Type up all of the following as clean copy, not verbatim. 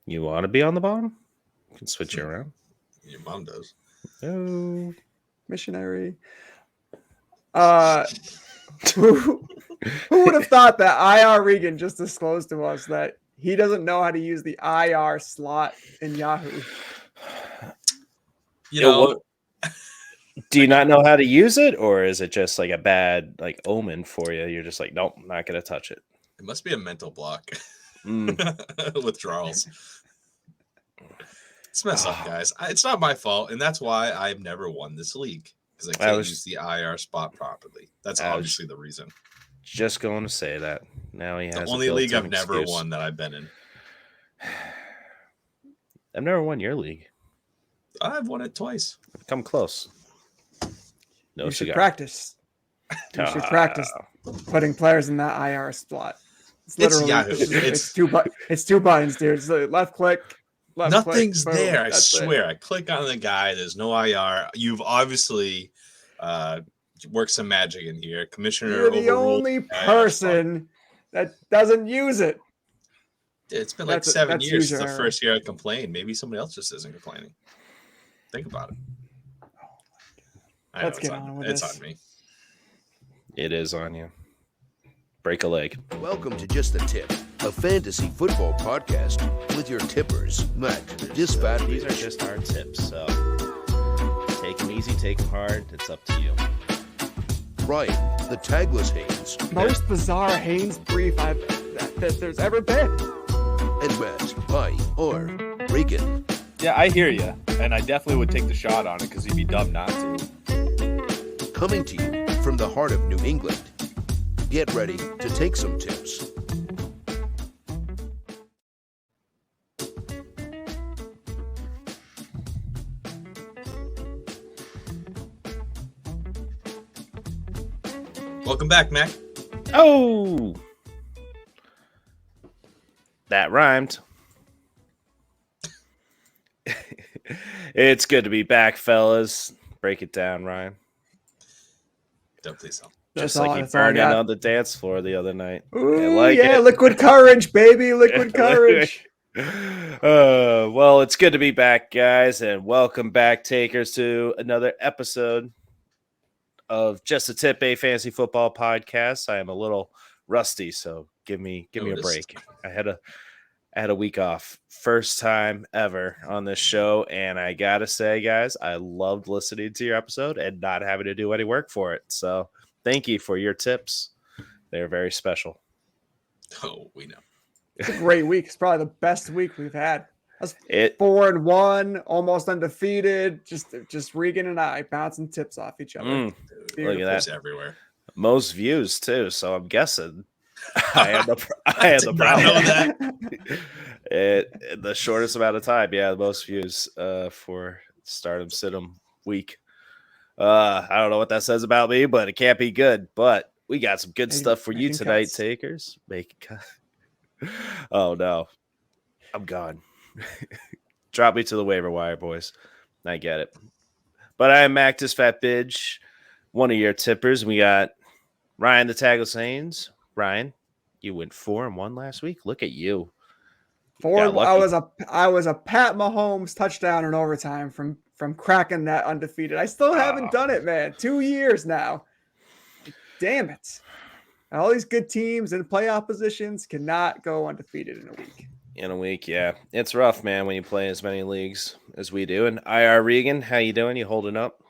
You want to be on the bottom? You can switch you around. Your mom does. Oh, Missionary. Who would have thought that IR Regan just disclosed to us that he doesn't know how to use the IR slot in Yahoo? You know, do you not know how to use it, or is it just like a bad omen for you? You're just like, nope, not gonna touch it. It must be a mental block withdrawals. It's messed up, guys. It's not my fault, and that's why I've never won this league because I can't use the IR spot properly. That's obviously the reason. Just going to say that now he has the only league I've never won that I've been in. I've never won your league. I've won it twice. I've come close. No you cigar. Should practice. You should practice putting players in that IR slot. It's literally it's two buttons, dude. It's left click. Nothing's there. I swear. I click on the guy. There's no IR. You've obviously worked some magic in here. Commissioner. You're the only person that doesn't use it. It's been like 7 years since the first year I complained. Maybe somebody else just isn't complaining. Think about it. Let's get on with this. It's on me. It is on you. Break a leg. Welcome to Just the Tip, a fantasy football podcast with your tippers, Matt, Disfatt-Bidge. These are just our tips, so take them easy, take them hard. It's up to you. Ryan, the Tagless Haynes. Most bizarre Haynes Brief that there's ever been. And Matt, or Regan. Yeah, I hear you, and I definitely would take the shot on it because he'd be dumb not to. Coming to you from the heart of New England. Get ready to take some tips. Welcome back, Mac. Oh, that rhymed. It's good to be back, fellas. Break it down, Ryan. Don't please don't. Just like you burned on the dance floor the other night. Ooh, liquid courage, baby. Liquid courage. Well, it's good to be back, guys, and welcome back, takers, to another episode of Just a Tip, a fantasy football podcast. I am a little rusty, so give me a break. I had a week off. First time ever on this show, and I gotta say, guys, I loved listening to your episode and not having to do any work for it. So thank you for your tips. They're very special. Oh, we know. It's a great week. It's probably the best week we've had. That's 4-1, almost undefeated. Just Regan and I bouncing tips off each other. Look at that. Everywhere. Most views too. So I'm guessing I had the problem. Know that. In the shortest amount of time. Yeah, the most views for Stardom Sid'em week. I don't know what that says about me, but it can't be good. But we got some good stuff for you tonight, cuts. Takers. Make a cut. Oh no, I'm gone. Drop me to the waiver wire, boys. I get it. But I am Mac Disfatt-Bidge, one of your tippers. We got Ryan the Tagless Haynes. Ryan, you went 4-1 last week. Look at you. I was a Pat Mahomes touchdown in overtime from cracking that undefeated. I still haven't done it, man. 2 years now. Damn it. All these good teams and playoff positions cannot go undefeated in a week. Yeah. It's rough, man, when you play as many leagues as we do. And IR Regan, how you doing? You holding up?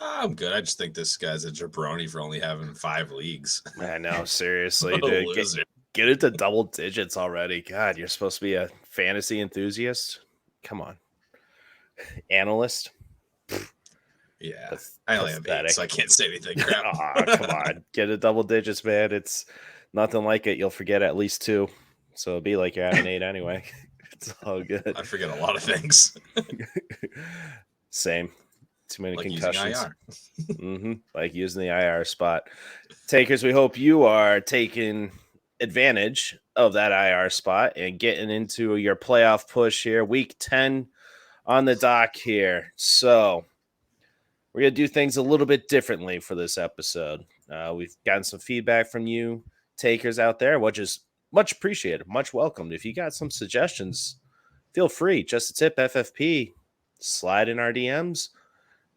I'm good. I just think this guy's a jabroni for only having 5 leagues. I know, seriously, dude. Get into double digits already. God, you're supposed to be a fantasy enthusiast. Come on. Analyst. Yeah. I only have 8, so I can't say anything. Crap. Come on. Get a double digits, man. It's nothing like it. You'll forget at least 2. So it'll be like you're having 8 anyway. It's all good. I forget a lot of things. Same. Too many like concussions. Like using the IR spot. Takers, we hope you are taking advantage of that IR spot and getting into your playoff push here. Week 10 on the dock here. So we're going to do things a little bit differently for this episode. We've gotten some feedback from you takers out there, which is much appreciated, much welcomed. If you got some suggestions feel free. Just a tip, FFP, slide in our DMs,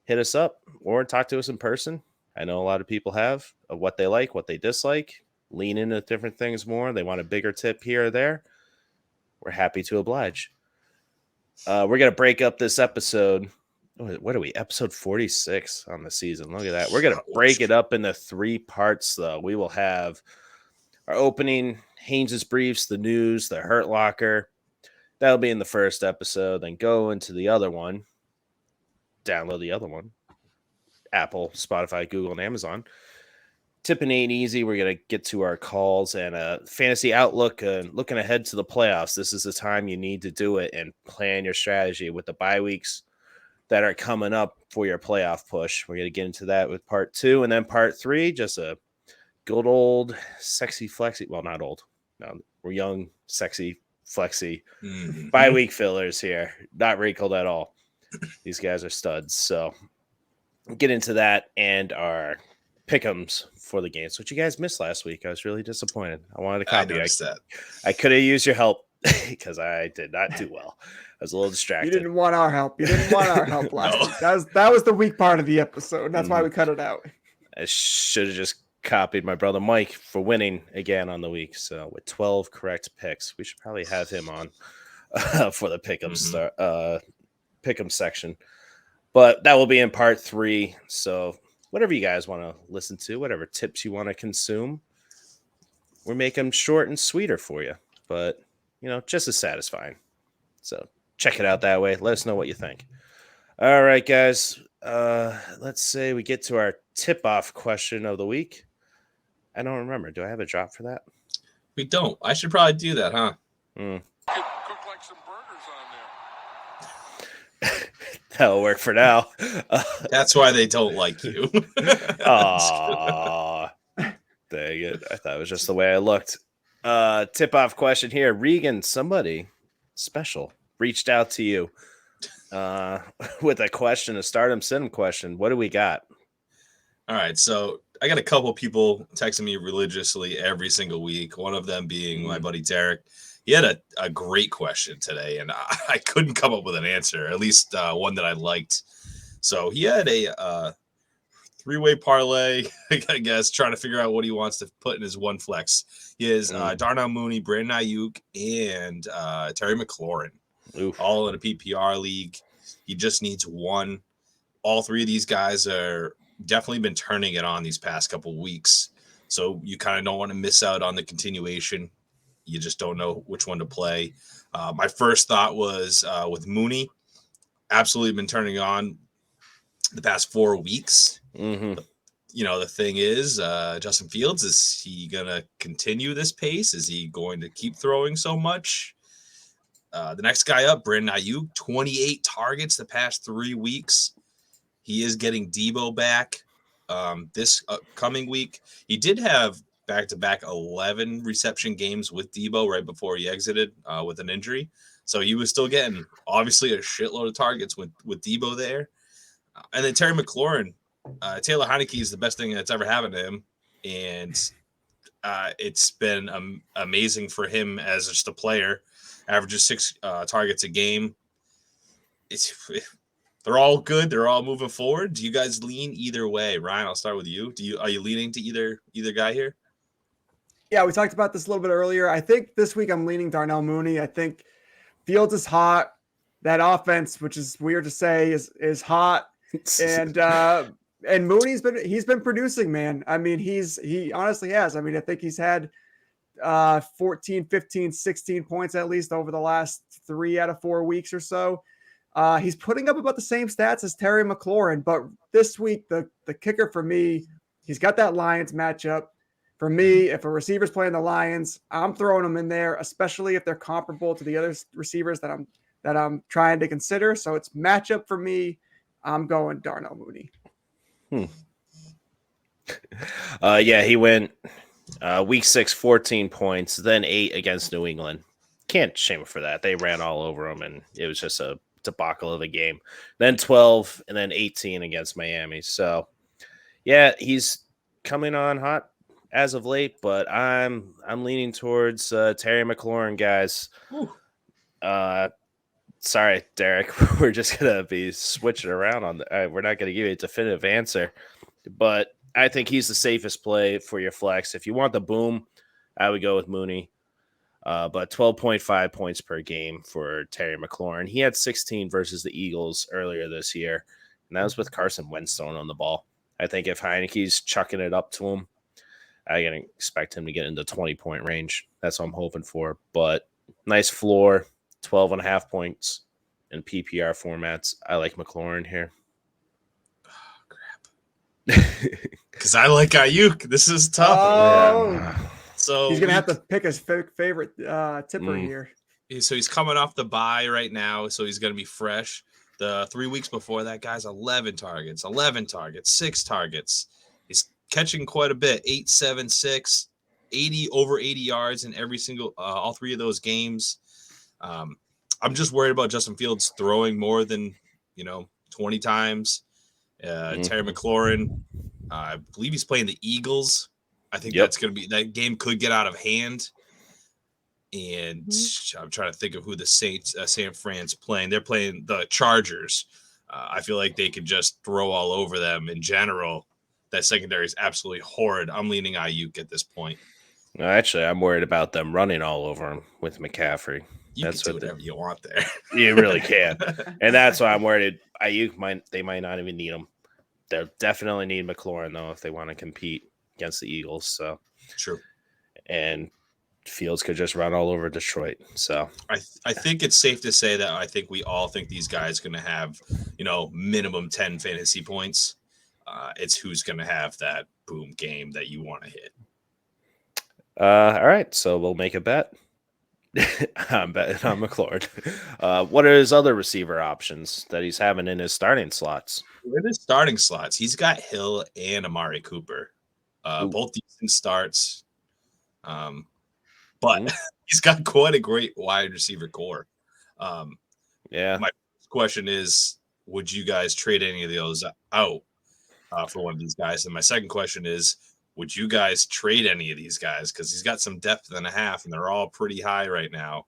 hit us up, or talk to us in person. I know a lot of people have of what they like, what they dislike, lean into different things more. They want a bigger tip here or there. We're happy to oblige. We're going to break up this episode. What are we? Episode 46 on the season. Look at that. We're going to break it up into 3 parts, though. We will have our opening, Haynes' Briefs, the news, the Hurt Locker. That'll be in the first episode. Then go into the other one. Download the other one. Apple, Spotify, Google, and Amazon. Tipping ain't easy. We're going to get to our calls and fantasy outlook and looking ahead to the playoffs. This is the time you need to do it and plan your strategy with the bye weeks that are coming up for your playoff push. We're going to get into that with part 2. And then part 3, just a good old sexy flexy. Well, not old. No, we're young, sexy, flexy. Bye week fillers here. Not wrinkled at all. These guys are studs. So get into that and our pick'ems for the games, which you guys missed last week. I was really disappointed. I wanted to copy. I could have used your help because I did not do well. I was a little distracted. You didn't want our help. You didn't want our help last week. That was the weak part of the episode. That's why we cut it out. I should have just copied my brother Mike for winning again on the week. So with 12 correct picks, we should probably have him on for the pick'em section. But that will be in part 3. So whatever you guys want to listen to, whatever tips you want to consume, we're making them short and sweeter for you. But, just as satisfying. So check it out that way. Let us know what you think. All right, guys. Let's say we get to our tip-off question of the week. I don't remember. Do I have a drop for that? We don't. I should probably do that, huh? Cook like some burgers on there. That'll work for now. That's why they don't like you. Aw. Dang it. I thought it was just the way I looked. Tip-off question here. Regan, somebody special reached out to you with a question, a Stardom Sim question. What do we got? All right, so I got a couple people texting me religiously every single week, one of them being my buddy Derek. He had a great question today, and I couldn't come up with an answer, at least one that I liked. So he had a 3-way parlay, I guess, trying to figure out what he wants to put in his one flex. He has Darnell Mooney, Brandon Ayuk, and Terry McLaurin, all in a PPR league. He just needs one. All 3 of these guys are definitely been turning it on these past couple weeks. So you kind of don't want to miss out on the continuation. You just don't know which one to play. My first thought was with Mooney, absolutely been turning on the past 4 weeks. The thing is, Justin Fields, is he going to continue this pace? Is he going to keep throwing so much? The next guy up, Brandon Ayuk, 28 targets the past 3 weeks. He is getting Debo back this coming week. He did have back-to-back 11 reception games with Debo right before he exited with an injury. So he was still getting, obviously, a shitload of targets with Debo there. And then Terry McLaurin, Taylor Heineke is the best thing that's ever happened to him. And it's been amazing for him as just a player. Averages 6 targets a game. They're all good. They're all moving forward. Do you guys lean either way? Ryan, I'll start with you. Are you leaning to either guy here? Yeah, we talked about this a little bit earlier. I think this week I'm leaning Darnell Mooney. I think Fields is hot. That offense, which is weird to say, is hot. And Mooney's been producing, man. I mean, he honestly has. I mean, I think he's had 14, 15, 16 points at least over the last 3 out of 4 weeks or so. He's putting up about the same stats as Terry McLaurin, but this week, the kicker for me, he's got that Lions matchup. For me, if a receiver's playing the Lions, I'm throwing them in there, especially if they're comparable to the other receivers that I'm trying to consider. So it's matchup for me. I'm going Darnell Mooney. Yeah, he went week 6, 14 points, then 8 against New England. Can't shame him for that. They ran all over him, and it was just a debacle of a game. Then 12, and then 18 against Miami. So, yeah, he's coming on hot as of late, but I'm leaning towards Terry McLaurin, guys. sorry, Derek. We're just gonna be switching around on the. We're not gonna give you a definitive answer, but I think he's the safest play for your flex. If you want the boom, I would go with Mooney. But 12.5 points per game for Terry McLaurin. He had 16 versus the Eagles earlier this year, and that was with Carson Wentz throwing on the ball. I think if Heineke's chucking it up to him, I can expect him to get into 20-point range. That's what I'm hoping for. But nice floor, 12.5 points in PPR formats. I like McLaurin here. Because I like Ayuk. This is tough. Oh, so he's gonna have to pick his favorite tipper here. So he's coming off the bye right now, so he's gonna be fresh. The 3 weeks before that, guy's 11 targets, 6 targets. He's catching quite a bit, 8, 7, 6, 80 over 80 yards in every single all 3 of those games. I'm just worried about Justin Fields throwing more than 20 times. Terry McLaurin, I believe he's playing the Eagles. I think that's going to be that game could get out of hand. And I'm trying to think of who the Saints, San Fran's playing. They're playing the Chargers. I feel like they could just throw all over them in general. That secondary is absolutely horrid. I'm leaning Ayuk at this point. No, actually, I'm worried about them running all over him with McCaffrey. You can do whatever you want there. You really can. And that's why I'm worried. Ayuk they might not even need him. They'll definitely need McLaurin, though, if they want to compete against the Eagles. So true. And Fields could just run all over Detroit. So I think it's safe to say that I think we all think these guys are going to have, minimum 10 fantasy points. It's who's going to have that boom game that you want to hit. All right. So we'll make a bet. I'm betting on McLaurin. What are his other receiver options that he's having in his starting slots? In his starting slots, he's got Hill and Amari Cooper. Both decent starts. But he's got quite a great wide receiver core. My first question is, would you guys trade any of those out for one of these guys? And my second question is, would you guys trade any of these guys? Because he's got some depth and a half, and they're all pretty high right now.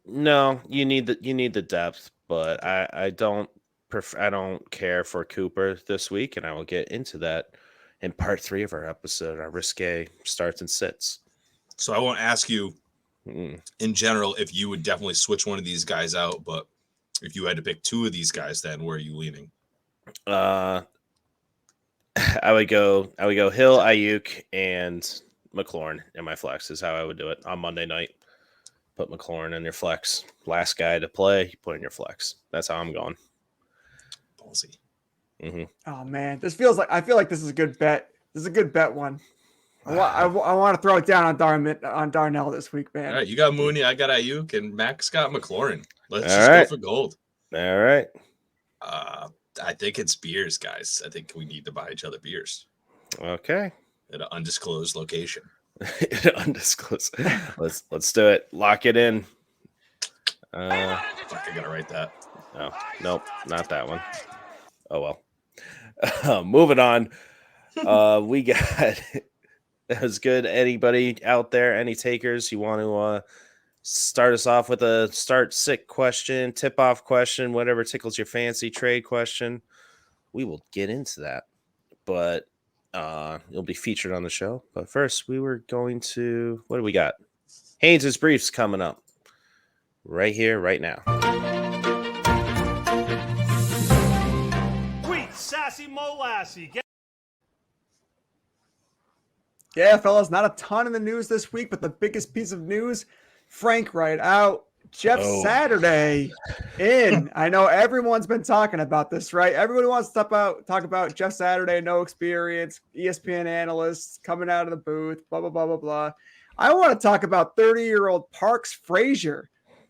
No, you need the depth, but I don't care for Cooper this week, and I will get into that in part 3 of our episode, our risque starts and sits. So I won't ask you in general if you would definitely switch one of these guys out, but if you had to pick 2 of these guys, then where are you leaning? I would go Hill, Ayuk, and McLaurin in my flex is how I would do it on Monday night. Put McLaurin in your flex. Last guy to play, you put in your flex. That's how I'm going. Ballsy. Mm-hmm. Oh man, I feel like this is a good bet. This is a good bet one. I want to throw it down on Darnell this week, man. All right, you got Mooney, I got Ayuk, and Max got McLaurin. Let's go for gold. All right. I think it's beers, guys. I think we need to buy each other beers. Okay. At an undisclosed location. Undisclosed. Let's do it. Lock it in. Fuck, I gotta write that. Oh, nope, not that one. Oh well. Moving on. We got that was good. Anybody out there? Any takers? You want to start us off with a start sick question, tip off question, whatever tickles your fancy, trade question? We will get into that, but it'll be featured on the show. But first, we were going to what do we got? Haynes' Briefs coming up right here, right now. Sassy Molassie. Yeah, fellas, not a ton in the news this week, but the biggest piece of news, Frank Wright out, Jeff Saturday in. I know everyone's been talking about this, right? Everybody wants to talk about Jeff Saturday, no experience, ESPN analysts coming out of the booth, blah, blah, blah, blah, blah. I want to talk about 30-year-old Parks Frazier,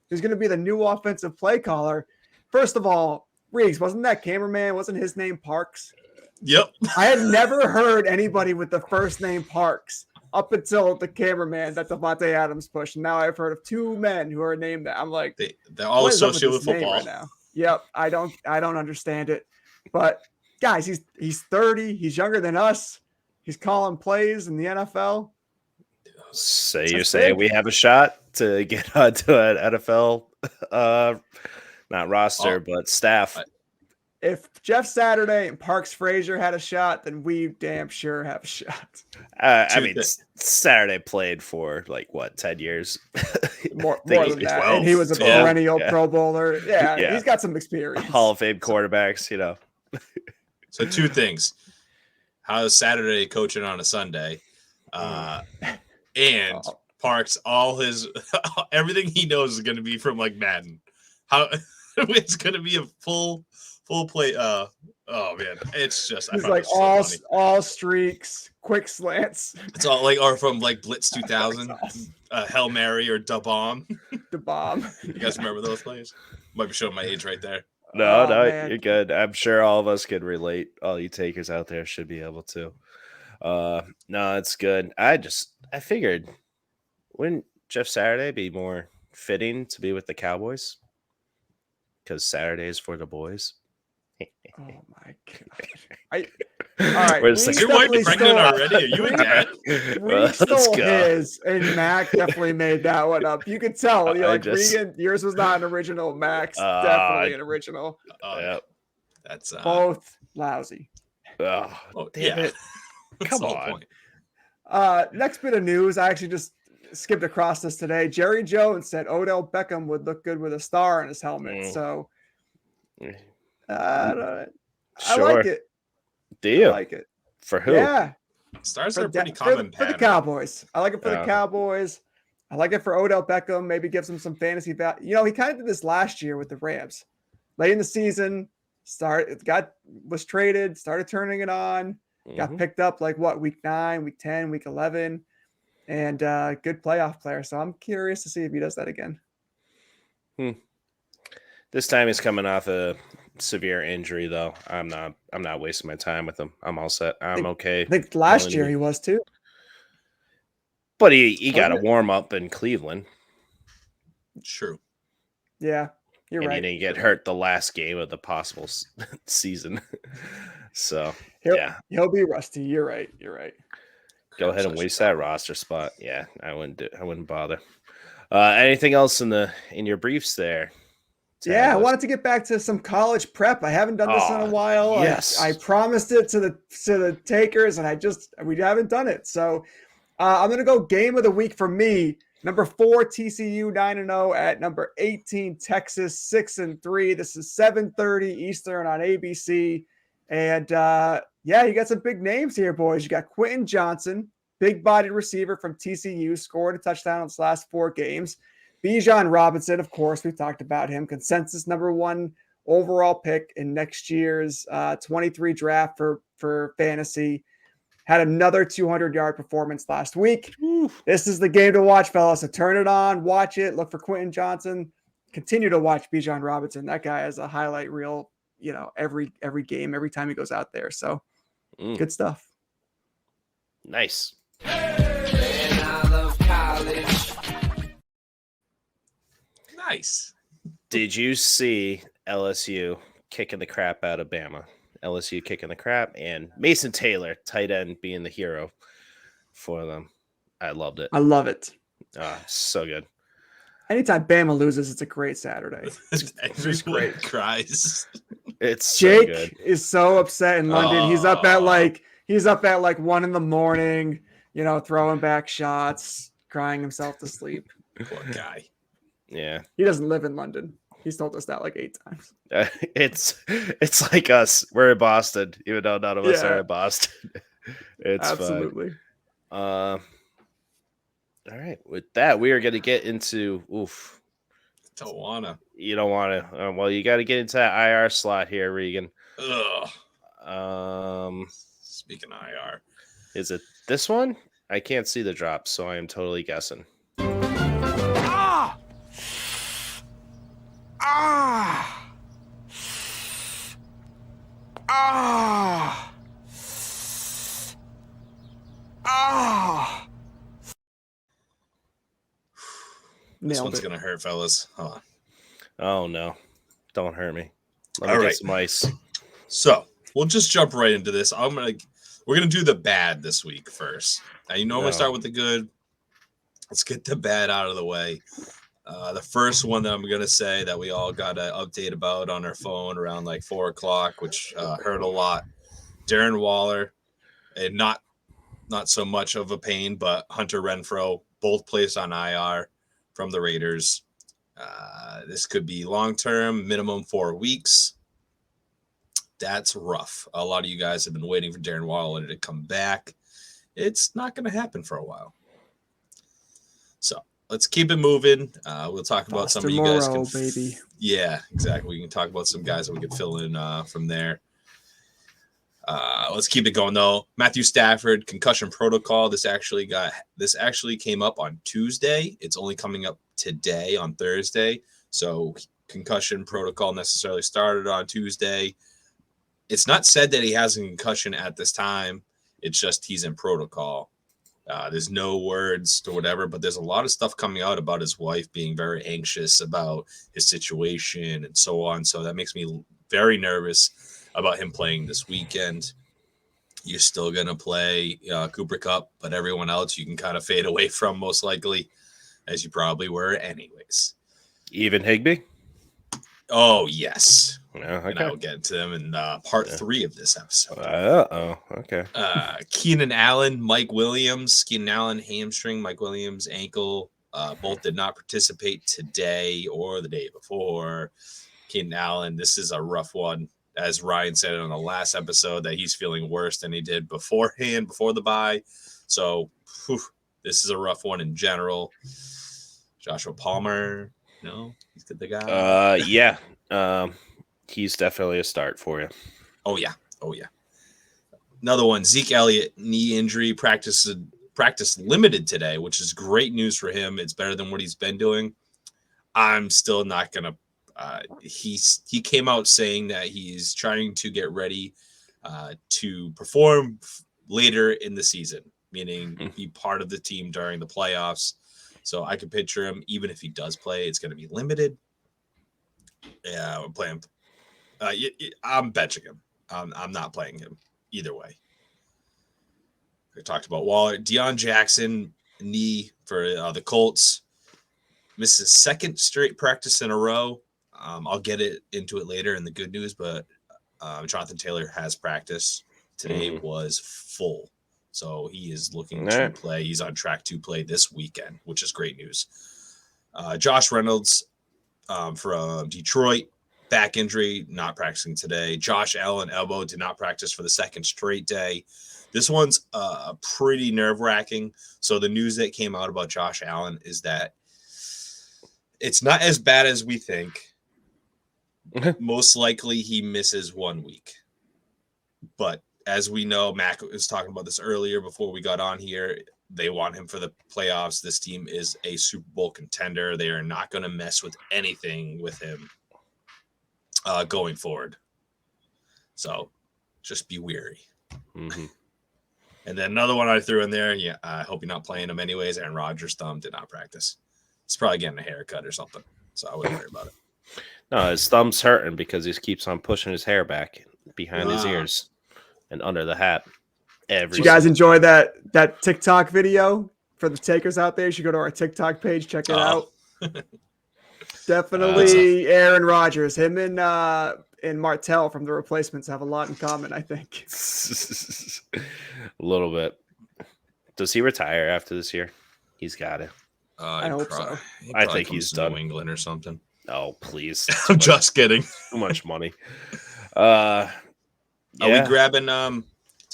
who's going to be the new offensive play caller. First of all, Riggs, wasn't that cameraman? Wasn't his name Parks? Yep. I had never heard anybody with the first name Parks up until the cameraman that Devontae Adams pushed. And now I've heard of 2 men who are named that. I'm like, they're all associated with football right now. Yep. I don't understand it. But guys, he's 30. He's younger than us. He's calling plays in the NFL. So That's you're saying big. we have a shot to get onto an NFL, not roster, but staff. If Jeff Saturday and Parks Frazier had a shot, then we damn sure have a shot. I mean, Saturday played for 10 years? More than that. 12, And he was a 12. perennial Pro Bowler. Yeah, he's got some experience. Hall of Fame quarterbacks, So 2 things. How's Saturday coaching on a Sunday? And Parks, everything he knows is going to be from Madden. How it's going to be a full play. Oh man, it's just He's like all streaks, quick slants. It's all or from Blitz 2000, awesome. Hail Mary or Da Bomb. Da Bomb. You guys remember those plays? Might be showing my age right there. No, man. You're good. I'm sure all of us can relate. All you takers out there should be able to. No, it's good. I figured, wouldn't Jeff Saturday be more fitting to be with the Cowboys? Because Saturday is for the boys. Oh my god! All right, your wife is pregnant already. Are you a dad? Reed stole his, and Mac definitely made that one up. You could tell. Regan, yours was not an original. Mac's definitely an original. Yep. That's both lousy. Oh, damn it! Come on. Next bit of news. I actually just skipped across this today. Jerry Jones said Odell Beckham would look good with a star on his helmet. So. I like it. Do you? I like it. For who? Yeah. Stars are pretty common for the Cowboys. I like it for the Cowboys. I like it for Odell Beckham. Maybe gives him some fantasy value. He kind of did this last year with the Rams. Late in the season, was traded, started turning it on, got picked up week 9, week 10, week 11, and good playoff player. So I'm curious to see if he does that again. This time he's coming off a severe injury, though. I'm not wasting my time with him. I'm all set. I'm okay. I think last year he was too. But he got a warm up in Cleveland. True. Yeah, you're right. He didn't get hurt the last game of the possible season. So he'll be rusty. You're right. Go ahead and waste that roster spot. Yeah, I wouldn't bother. Anything else in your briefs there? Yeah, I wanted to get back to some college prep. I haven't done this in a while. Yes. I promised it to the takers, and we haven't done it. So I'm gonna go game of the week for me. Number 4 TCU 9-0 at number 18 Texas 6-3. This is 7:30 Eastern on ABC. And you got some big names here, boys. You got Quentin Johnson, big-bodied receiver from TCU, scored a touchdown in his last 4 games. Bijan Robinson, of course, we talked about him. Consensus number 1 overall pick in next year's 23 draft for fantasy. Had another 200-yard performance last week. This is the game to watch, fellas. So turn it on, watch it, look for Quentin Johnson. Continue to watch Bijan Robinson. That guy has a highlight reel, every game, every time he goes out there. So good stuff. Nice. Nice. Did you see LSU kicking the crap out of Bama? LSU kicking the crap, and Mason Taylor, tight end, being the hero for them. I loved it. I love it. So good. Anytime Bama loses, it's a great Saturday. Everyone cries. It's Jake so good. is so upset in London. He's up at 1 a.m, throwing back shots, crying himself to sleep. Poor guy. Yeah. He doesn't live in London. He's told us that 8 times. It's like us. We're in Boston, even though none of us are in Boston. It's absolutely fun. All right. With that, we are going to get into Don't wanna. You don't want to. Well, you got to get into that IR slot here, Regan. Ugh. Speaking of IR, is it this one? I can't see the drop, so I am totally guessing. This one's gonna hurt, fellas. Hold on. Oh no! Don't hurt me. Let me get some ice. So we'll just jump right into this. We're gonna do the bad this week first. Now you normally start with the good. let's get the bad out of the way. The first one that I'm going to say that we all got an update about on our phone around like 4 o'clock, which hurt a lot. Darren Waller, and not so much of a pain, but Hunter Renfrow, both placed on IR from the Raiders. This could be long-term, minimum 4 weeks. That's rough. A lot of you guys have been waiting for Darren Waller to come back. It's not going to happen for a while. So let's keep it moving. We'll talk about some of you guys. Baby. Yeah, exactly. We can talk about some guys that we can fill in from there. Let's keep it going though. Matthew Stafford concussion protocol. This actually came up on Tuesday. It's only coming up today on Thursday. So concussion protocol necessarily started on Tuesday. It's not said that he has a concussion at this time. It's just he's in protocol. There's no words or whatever, but there's a lot of stuff coming out about his wife being very anxious about his situation and so on. So that makes me very nervous about him playing this weekend. You're still going to play Cooper Kupp, but everyone else you can kind of fade away from most likely, as you probably were anyways. Even Higbee? Oh, yes. Yeah, okay. And I will get into them in part 3 of this episode. Okay. Keenan Allen, Mike Williams. Keenan Allen, hamstring. Mike Williams, ankle. Both did not participate today or the day before. Keenan Allen, this is a rough one. As Ryan said on the last episode, that he's feeling worse than he did beforehand, before the bye. So this is a rough one in general. Joshua Palmer, no, he's the guy. Yeah. He's definitely a start for you. Oh yeah. Another one, Zeke Elliott, knee injury, practice limited today, which is great news for him. It's better than what he's been doing. I'm still not gonna. He came out saying that he's trying to get ready to perform later in the season, meaning be part of the team during the playoffs. So I can picture him, even if he does play, it's going to be limited. Yeah, I'm playing. I'm benching him. I'm not playing him either way. We talked about Waller. Deion Jackson, knee for the Colts. Misses second straight practice in a row. I'll get into it later in the good news, but Jonathan Taylor has practice. Today was full. So he is looking to play. He's on track to play this weekend, which is great news. Josh Reynolds from Detroit, back injury, not practicing today. Josh Allen, elbow, did not practice for the second straight day. This one's pretty nerve-wracking. So the news that came out about Josh Allen is that it's not as bad as we think. Most likely he misses 1 week. But as we know, Mac was talking about this earlier before we got on here. They want him for the playoffs. This team is a Super Bowl contender. They are not going to mess with anything with him going forward. So just be wary. Mm-hmm. And then another one I threw in there. Yeah, I hope you're not playing him anyways. Aaron Rodgers' thumb did not practice. He's probably getting a haircut or something. So I wouldn't worry about it. No, his thumb's hurting because he keeps on pushing his hair back behind his ears and under the hat. Did you guys enjoy that TikTok video for the takers out there? You should go to our TikTok page, check it out. Definitely Aaron Rodgers. Him and Martell from the Replacements have a lot in common, I think. A little bit. Does he retire after this year? He's got it. I hope so. I think he's done. New England or something. Oh, please. I'm just kidding. Too much money. Are we grabbing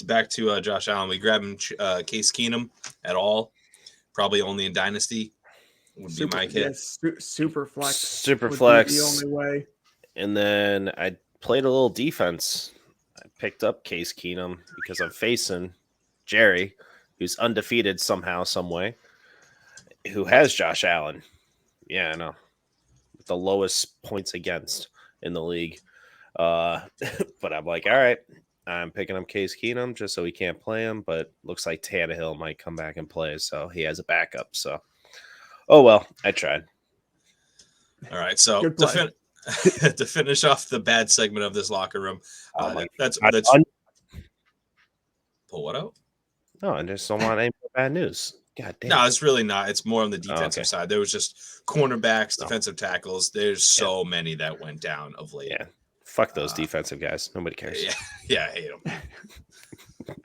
back to Josh Allen? We grabbing Case Keenum at all? Probably only in Dynasty would be my kid. Yes, super flex. Super flex. The only way. And then I played a little defense. I picked up Case Keenum because I'm facing Jerry, who's undefeated somehow, some way, who has Josh Allen. Yeah, I know. The lowest points against in the league. But I'm like, all right, I'm picking up Case Keenum just so he can't play him, but looks like Tannehill might come back and play, so he has a backup. So, oh well, I tried. All right, so to finish off the bad segment of this locker room, that's pull what out? No, I just don't want any more bad news. God damn. No, it's really not. It's more on the defensive side. There was just cornerbacks, defensive tackles. There's so many that went down of late. Yeah. Fuck those defensive guys. Nobody cares. Yeah, I hate them.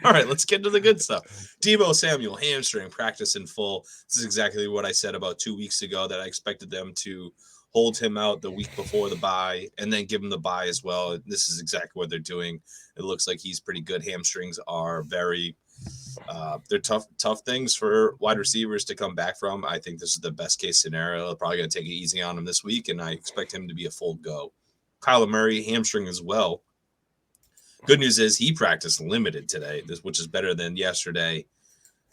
All right, let's get to the good stuff. Deebo Samuel, hamstring, practice in full. This is exactly what I said about 2 weeks ago, that I expected them to hold him out the week before the bye and then give him the bye as well. This is exactly what they're doing. It looks like he's pretty good. Hamstrings are very they're tough things for wide receivers to come back from. I think this is the best case scenario. They're probably going to take it easy on him this week, and I expect him to be a full go. Kyler Murray, hamstring as well. Good news is he practiced limited today, which is better than yesterday.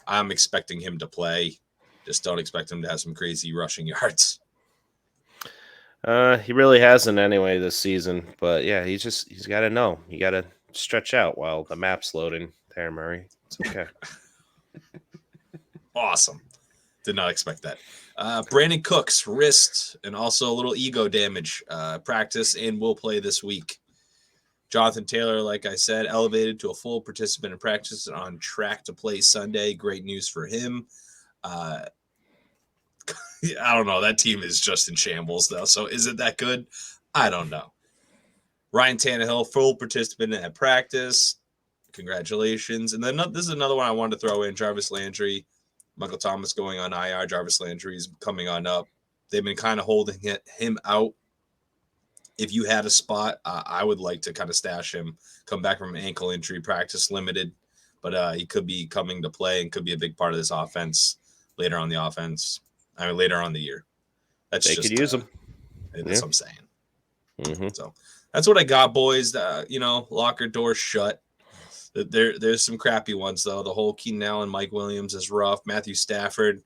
I'm expecting him to play. Just don't expect him to have some crazy rushing yards. He really hasn't anyway this season. But yeah, he's got to know. You got to stretch out while the map's loading there, Murray. It's okay. Awesome. Did not expect that. Brandon Cooks, wrist, and also a little ego damage. Practice and will play this week. Jonathan Taylor, like I said, elevated to a full participant in practice and on track to play Sunday. Great news for him. I don't know. That team is just in shambles, though. So is it that good? I don't know. Ryan Tannehill, full participant at practice. Congratulations. And then this is another one I wanted to throw in. Jarvis Landry, Michael Thomas going on IR. Jarvis Landry is coming on up. They've been kind of holding him out. If you had a spot, I would like to kind of stash him, come back from an ankle injury, practice limited, but he could be coming to play and could be a big part of this offense later on later on the year. They could use him. That's what I'm saying. Mm-hmm. So that's what I got, boys. Locker doors shut. There's some crappy ones, though. The whole Keenan Allen, Mike Williams is rough. Matthew Stafford,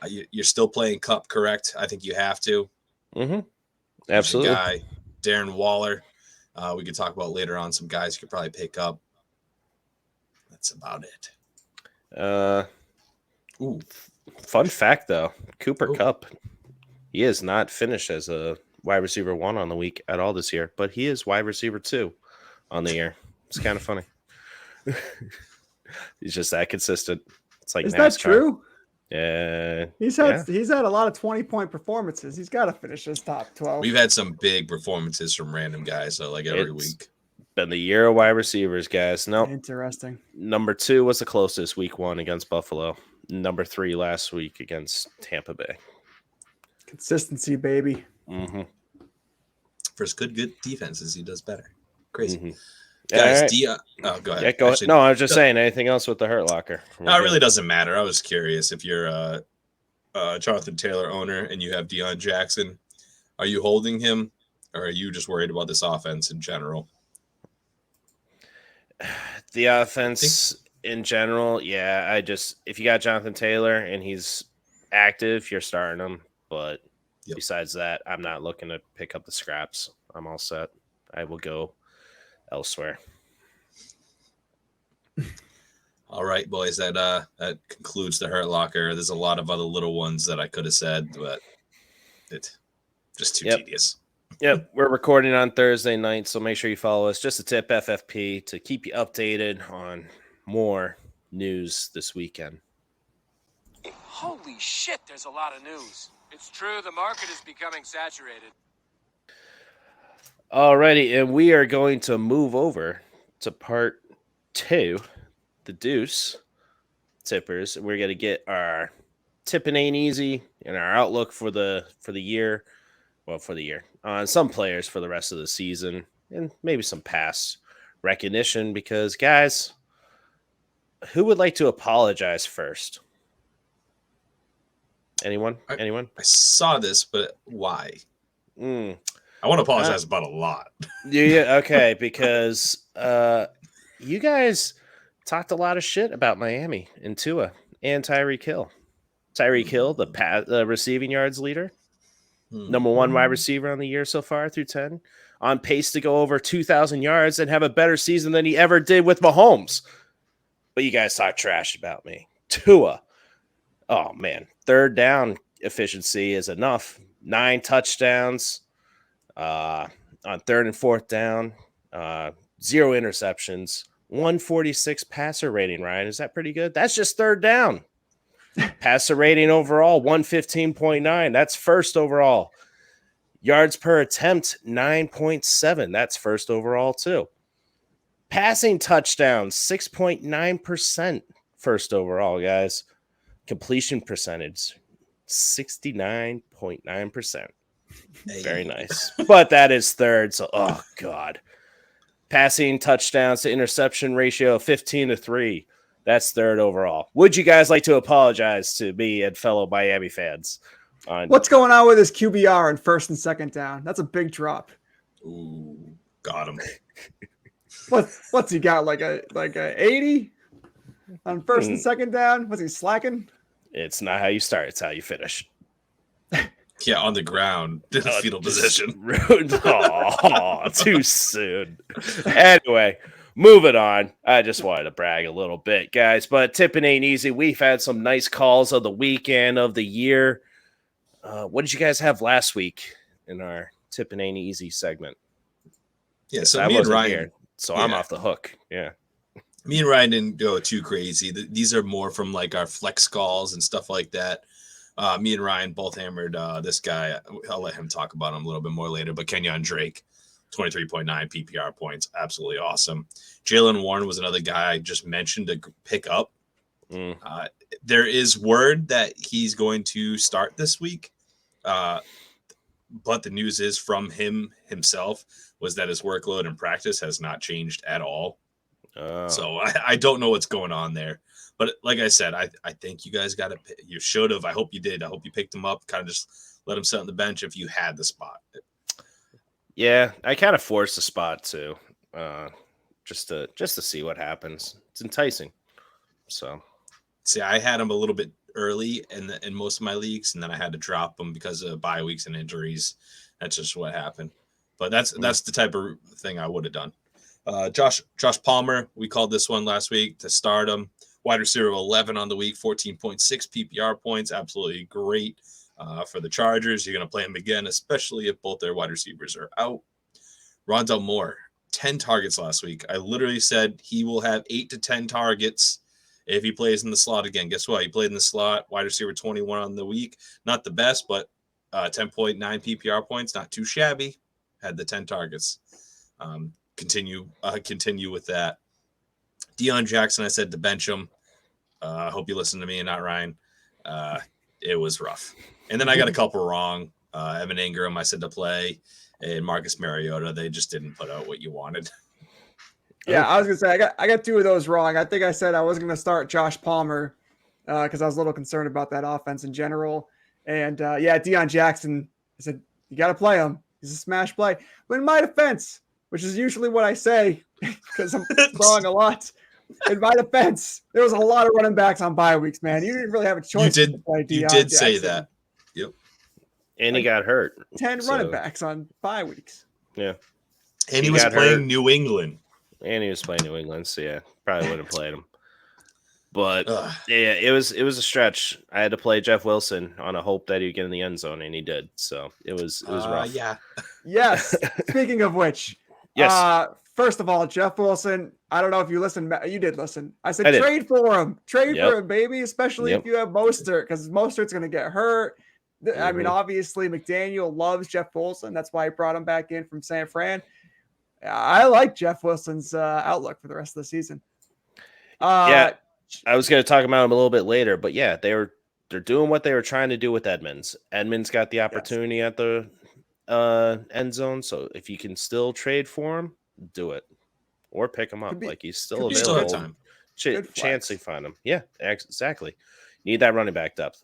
you're still playing Cup, correct? I think you have to. Mm-hmm. Absolutely. Guy, Darren Waller. We could talk about later on some guys you could probably pick up. That's about it. Fun fact, though. Cooper Kupp, he is not finished as a wide receiver 1 on the week at all this year, but he is wide receiver 2 on the year. It's kind of funny. He's just that consistent. It's like is NASCAR. That true? Yeah. He's had a lot of 20-point performances. He's got to finish his top 12. We've had some big performances from random guys, so like every week. Been the year of wide receivers, guys. Nope. Interesting. Number 2 was the closest week 1 against Buffalo. Number 3 last week against Tampa Bay. Consistency, baby. Mm-hmm. For his good defenses, he does better. Crazy. Mm-hmm. Guys, right. Go ahead. Yeah, go ahead. No, I was just saying, anything else with the Hurt Locker? No, it really doesn't matter. I was curious if you're a Jonathan Taylor owner and you have Deion Jackson, are you holding him or are you just worried about this offense in general? The offense in general, yeah. If you got Jonathan Taylor and he's active, you're starting him. But besides that, I'm not looking to pick up the scraps. I'm all set. I will go elsewhere. All right, boys. That concludes the Hurt Locker. There's a lot of other little ones that I could have said, but it's just too tedious. Yep, we're recording on Thursday night, so make sure you follow us. Just a tip, FFP, to keep you updated on more news this weekend. Holy shit, there's a lot of news. It's true, the market is becoming saturated. Alrighty, and we are going to move over to part 2, the Deuce tippers. We're going to get our tipping ain't easy and our outlook for the year. Well, for the year on some players for the rest of the season and maybe some past recognition because, guys, who would like to apologize first? Anyone? Anyone? I saw this, but why? I want to apologize about a lot. Yeah, okay, because you guys talked a lot of shit about Miami and Tua and Tyreek Hill. Tyreek Hill, the receiving yards leader. Number 1 wide receiver on the year so far through 10, on pace to go over 2,000 yards and have a better season than he ever did with Mahomes. But you guys talk trash about me. Tua. Oh, man. 3rd down efficiency is enough. 9 touchdowns on 3rd and 4th down. 0 interceptions. 146 passer rating, Ryan. Is that pretty good? That's just 3rd down. Passer rating overall, 115.9. That's first overall. Yards per attempt, 9.7. That's first overall, too. Passing touchdowns, 6.9%. First overall, guys. Completion percentage, 69.9%. Very nice. But that is third, so, oh, God. Passing touchdowns to interception ratio, 15-3. That's third overall. Would you guys like to apologize to me and fellow Miami fans? What's going on with his QBR in first and second down? That's a big drop. Ooh, got him. What's he got? Like a 80 on first and second down? Was he slacking? It's not how you start; it's how you finish. Yeah, on the ground, fetal position. Oh, too soon. Anyway, moving on. I just wanted to brag a little bit, guys. But tipping ain't easy. We've had some nice calls of the weekend of the year. What did you guys have last week in our tipping ain't easy segment? Yeah, so me and Ryan here, so I'm off the hook. Yeah. Me and Ryan didn't go too crazy. These are more from like our flex calls and stuff like that. Me and Ryan both hammered this guy. I'll let him talk about him a little bit more later. But Kenyon Drake, 23.9 PPR points. Absolutely awesome. Jalen Warren was another guy I just mentioned to pick up. There is word that he's going to start this week. But the news is from himself was that his workload in practice has not changed at all. So I don't know what's going on there. But like I said, I think you guys got to – you should have. I hope you did. I hope you picked him up, kind of just let him sit on the bench if you had the spot. Yeah, I kind of forced the spot too, just to see what happens. It's enticing. So, see, I had him a little bit early in most of my leagues, and then I had to drop him because of bye weeks and injuries. That's just what happened. But that's the type of thing I would have done. Josh Palmer, we called this one last week to start him. Wide receiver 11 on the week, 14.6 PPR points. Absolutely great for the Chargers. You're going to play him again, especially if both their wide receivers are out. Rondell Moore, 10 targets last week. I literally said he will have 8 to 10 targets if he plays in the slot again. Guess what? He played in the slot, wide receiver 21 on the week. Not the best, but 10.9 PPR points, not too shabby. Had the 10 targets. Continue with that. Deion Jackson, I said to bench him. I hope you listen to me and not Ryan. It was rough. And then I got a couple wrong. Evan Ingram, I said to play. And Marcus Mariota, they just didn't put out what you wanted. Yeah, I was going to say, I got 2 of those wrong. I think I said I was going to start Josh Palmer because I was a little concerned about that offense in general. And, Deion Jackson, I said, you got to play him. He's a smash play. But in my defense, which is usually what I say because I'm wrong a lot. In my defense, there was a lot of running backs on bye weeks, man. You didn't really have a choice. You did say that. Yep. And he got hurt. 10 running backs on bye weeks. Yeah. And he was playing New England. And he was playing New England, so yeah, probably would have played him. But yeah, it was a stretch. I had to play Jeff Wilson on a hope that he'd get in the end zone, and he did. So it was rough. Yeah. Yes. Speaking of which, yes. First of all, Jeff Wilson, I don't know if you listened. You did listen. I said trade for him. Trade for him, baby, especially if you have Mostert, because Mostert's going to get hurt. I mean, obviously, McDaniel loves Jeff Wilson. That's why he brought him back in from San Fran. I like Jeff Wilson's outlook for the rest of the season. I was going to talk about him a little bit later, but yeah, they're doing what they were trying to do with Edmonds. Edmonds got the opportunity at the end zone, so if you can still trade for him, do it or pick him up. Like he's still available. Still have time. Chance to find him. Yeah, exactly. Need that running back depth.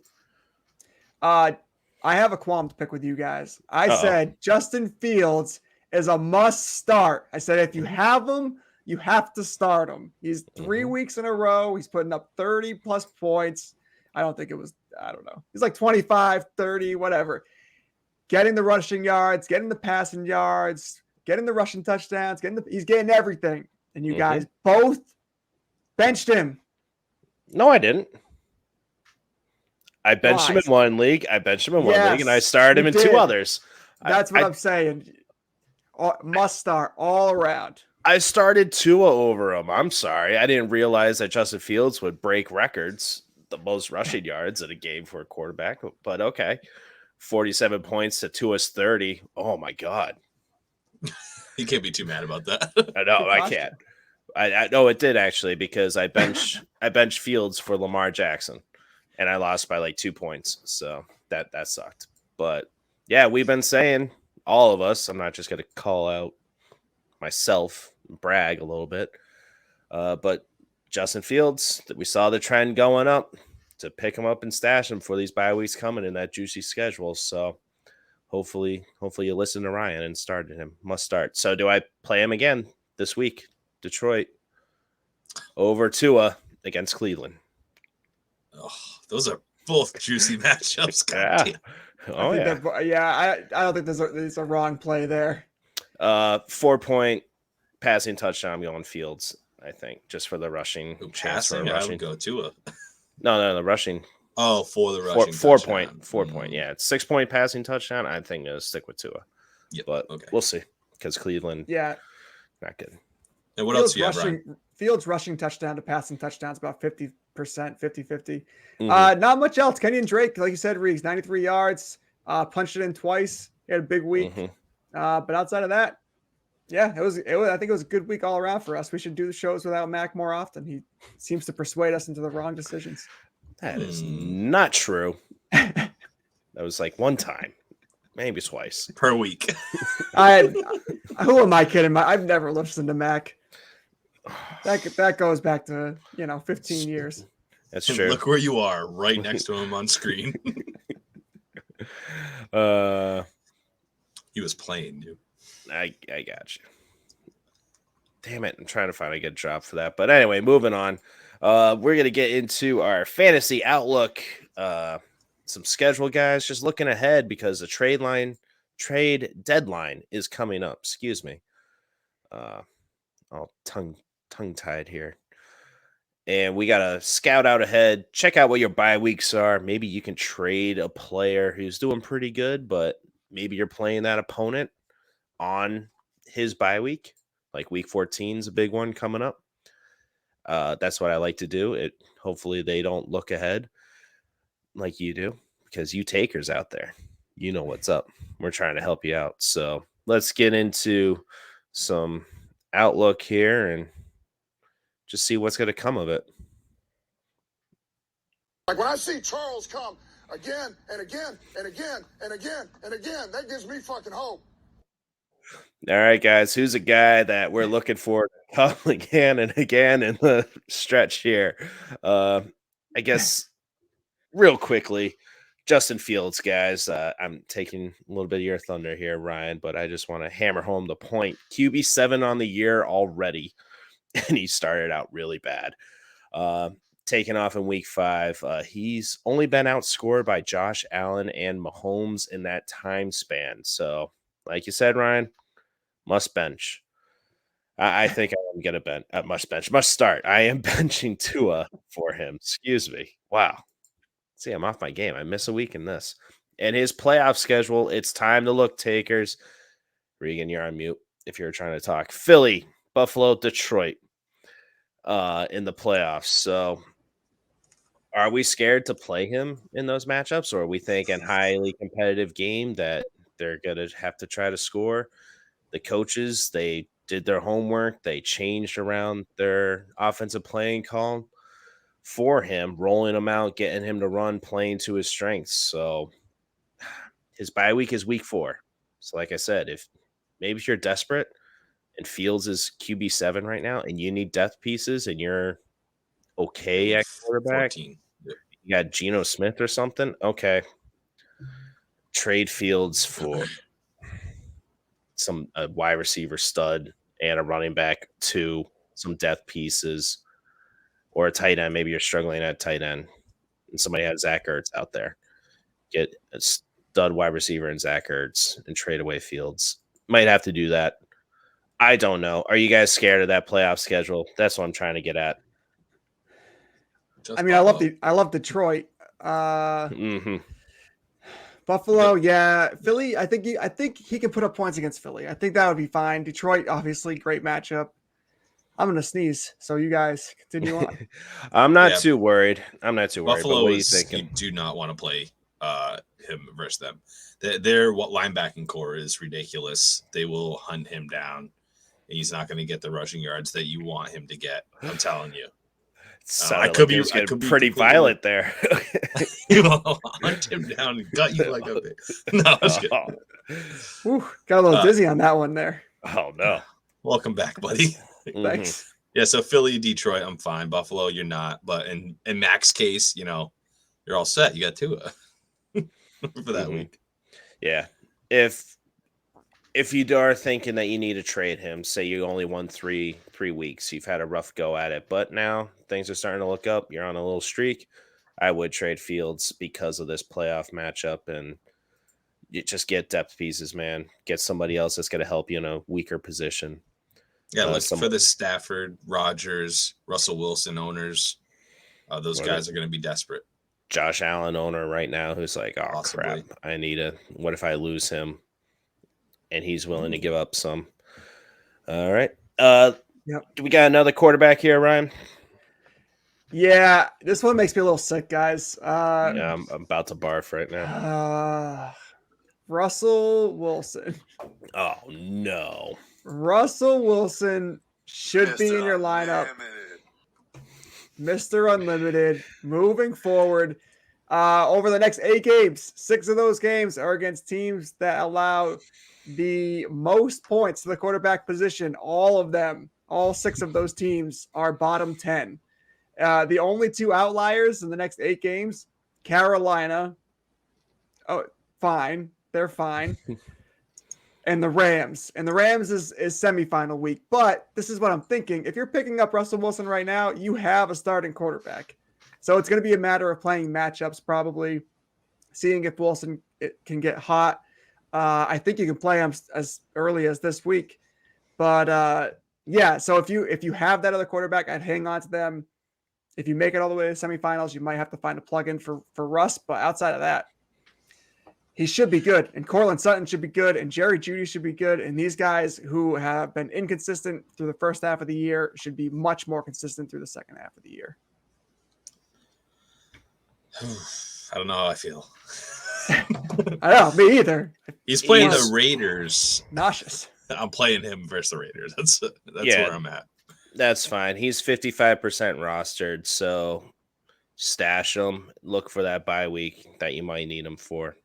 I have a qualm to pick with you guys. I said Justin Fields is a must start. I said if you have him, you have to start him. He's 3 weeks in a row. He's putting up 30 plus points. I don't know. He's like 25, 30, whatever. Getting the rushing yards, getting the passing yards, getting the rushing touchdowns, he's getting everything. And you guys both benched him. No, I didn't. I benched him in one league. And I started him in 2 others. That's what I'm saying. Must start all around. I started Tua over him. I'm sorry. I didn't realize that Justin Fields would break records. the most rushing yards in a game for a quarterback, but okay. 47 points to Tua's 30. Oh my God. You can't be too mad about that. I know, I can't. I know it did actually, because I benched Fields for Lamar Jackson and I lost by like 2 points. So that sucked. But yeah, we've been saying, all of us, I'm not just gonna call out myself, brag a little bit. But Justin Fields, we saw the trend going up, to pick him up and stash him for these bye weeks coming in that juicy schedule. So hopefully you listen to Ryan and started him. Must start. So do I play him again this week? Detroit over Tua against Cleveland. Oh, those are both juicy matchups. God damn. Oh yeah. I don't think there's a wrong play there. 4-point passing touchdown going Fields, I think, just for the rushing. Passing? I would go Tua. No, the rushing. Oh, for the rushing. 4-point. Yeah, it's 6-point passing touchdown. I think it'll stick with Tua. Yep. But we'll see, because Cleveland, not good. And what else do you have, Ryan? Fields rushing touchdown to passing touchdowns about 50%, 50-50. Not much else. Kenyon Drake, like you said, Reeves, 93 yards, punched it in twice. He had a big week. But outside of that, yeah, it was. I think it was a good week all around for us. We should do the shows without Mac more often. He seems to persuade us into the wrong decisions. That is not true. That was like one time, maybe twice per week. Who am I kidding? I've never listened to Mac. That goes back to 15 years. That's true. Look where you are, right next to him on screen. He was playing you. I got you. Damn it. I'm trying to find a good drop for that. But anyway, moving on. We're going to get into our fantasy outlook. Some schedule, guys. Just looking ahead, because the trade deadline is coming up. Excuse me. All tongue-tied here. And we got to scout out ahead. Check out what your bye weeks are. Maybe you can trade a player who's doing pretty good, but maybe you're playing that opponent on his bye week. Like week 14 is a big one coming up. That's what I like to do. Hopefully they don't look ahead like you do, because you takers out there, you know what's up. We're trying to help you out. So let's get into some outlook here and just see what's going to come of it. Like when I see Charles come again and again and again and again and again, that gives me fucking hope. All right, guys, who's a guy that we're looking for to come again and again in the stretch here? I guess real quickly, Justin Fields, guys. I'm taking a little bit of your thunder here, Ryan, but I just want to hammer home the point. QB7 on the year already, and he started out really bad. Taking off in week 5. He's only been outscored by Josh Allen and Mahomes in that time span. So, like you said, Ryan, must bench. I think I'm going to must start. I am benching Tua for him. Excuse me. Wow. See, I'm off my game. I miss a week in this. And his playoff schedule, it's time to look, takers. Regan, you're on mute if you're trying to talk. Philly, Buffalo, Detroit in the playoffs. So are we scared to play him in those matchups, or are we thinking highly competitive game that they're going to have to try to score? The coaches, they did their homework. They changed around their offensive playing call for him, rolling him out, getting him to run, playing to his strengths. So his bye week is week 4. So like I said, if you're desperate and Fields is QB7 right now and you need depth pieces and you're okay at quarterback, 14. you got Geno Smith or something, okay. Trade Fields for a wide receiver stud and a running back, 2, some depth pieces, or a tight end. Maybe you're struggling at tight end and somebody has Zach Ertz out there. Get a stud wide receiver in Zach Ertz and trade away Fields. Might have to do that. I don't know. Are you guys scared of that playoff schedule? That's what I'm trying to get at. I mean, I love Detroit. Buffalo, yeah. Philly, I think he can put up points against Philly. I think that would be fine. Detroit, obviously, great matchup. I'm going to sneeze. So you guys continue on. I'm not too worried. I'm not too worried. Buffalo but what are you thinking? You do not want to play him versus them. Their linebacking core is ridiculous. They will hunt him down. And he's not going to get the rushing yards that you want him to get. I'm telling you. I could be pretty violent there. You will hunt him down and gut you like a bit. No, I was good. Whew, got a little dizzy on that one there. Oh no! Welcome back, buddy. Thanks. Yeah, so Philly, Detroit, I'm fine. Buffalo, you're not. But in Mac's case, you're all set. You got Tua for that week. Yeah, if you are thinking that you need to trade him, say you only won three weeks, you've had a rough go at it, but now things are starting to look up. You're on a little streak. I would trade Fields because of this playoff matchup, and you just get depth pieces, man. Get somebody else that's going to help you in a weaker position. Yeah, look for the Stafford, Rodgers, Russell Wilson owners. Those guys are going to be desperate. Josh Allen owner right now who's like, oh, Possibly. crap, what if I lose him? And he's willing to give up some. All right. Yep. Do we got another quarterback here, Ryan? Yeah, this one makes me a little sick, guys. Yeah, I'm about to barf right now. Russell Wilson. Oh, no. Russell Wilson should be in your lineup. Mr. Unlimited. Moving forward. Over the next 8 games, 6 of those games are against teams that allow the most points to the quarterback position. All of them, all 6 of those teams are bottom 10. The only 2 outliers in the next 8 games, Carolina. Oh, fine. They're fine. And the Rams. And the Rams is semifinal week. But this is what I'm thinking. If you're picking up Russell Wilson right now, you have a starting quarterback. So it's going to be a matter of playing matchups, probably seeing if Wilson can get hot. I think you can play him as early as this week. But yeah, so if you have that other quarterback, I'd hang on to them. If you make it all the way to the semifinals, you might have to find a plug-in for Russ. But outside of that, he should be good. And Cortland Sutton should be good. And Jerry Jeudy should be good. And these guys who have been inconsistent through the first half of the year should be much more consistent through the second half of the year. I don't know how I feel. I know, me either. He's playing the Raiders. Nauseous. I'm playing him versus the Raiders. That's where I'm at. That's fine. He's 55% rostered, so stash him. Look for that bye week that you might need him for.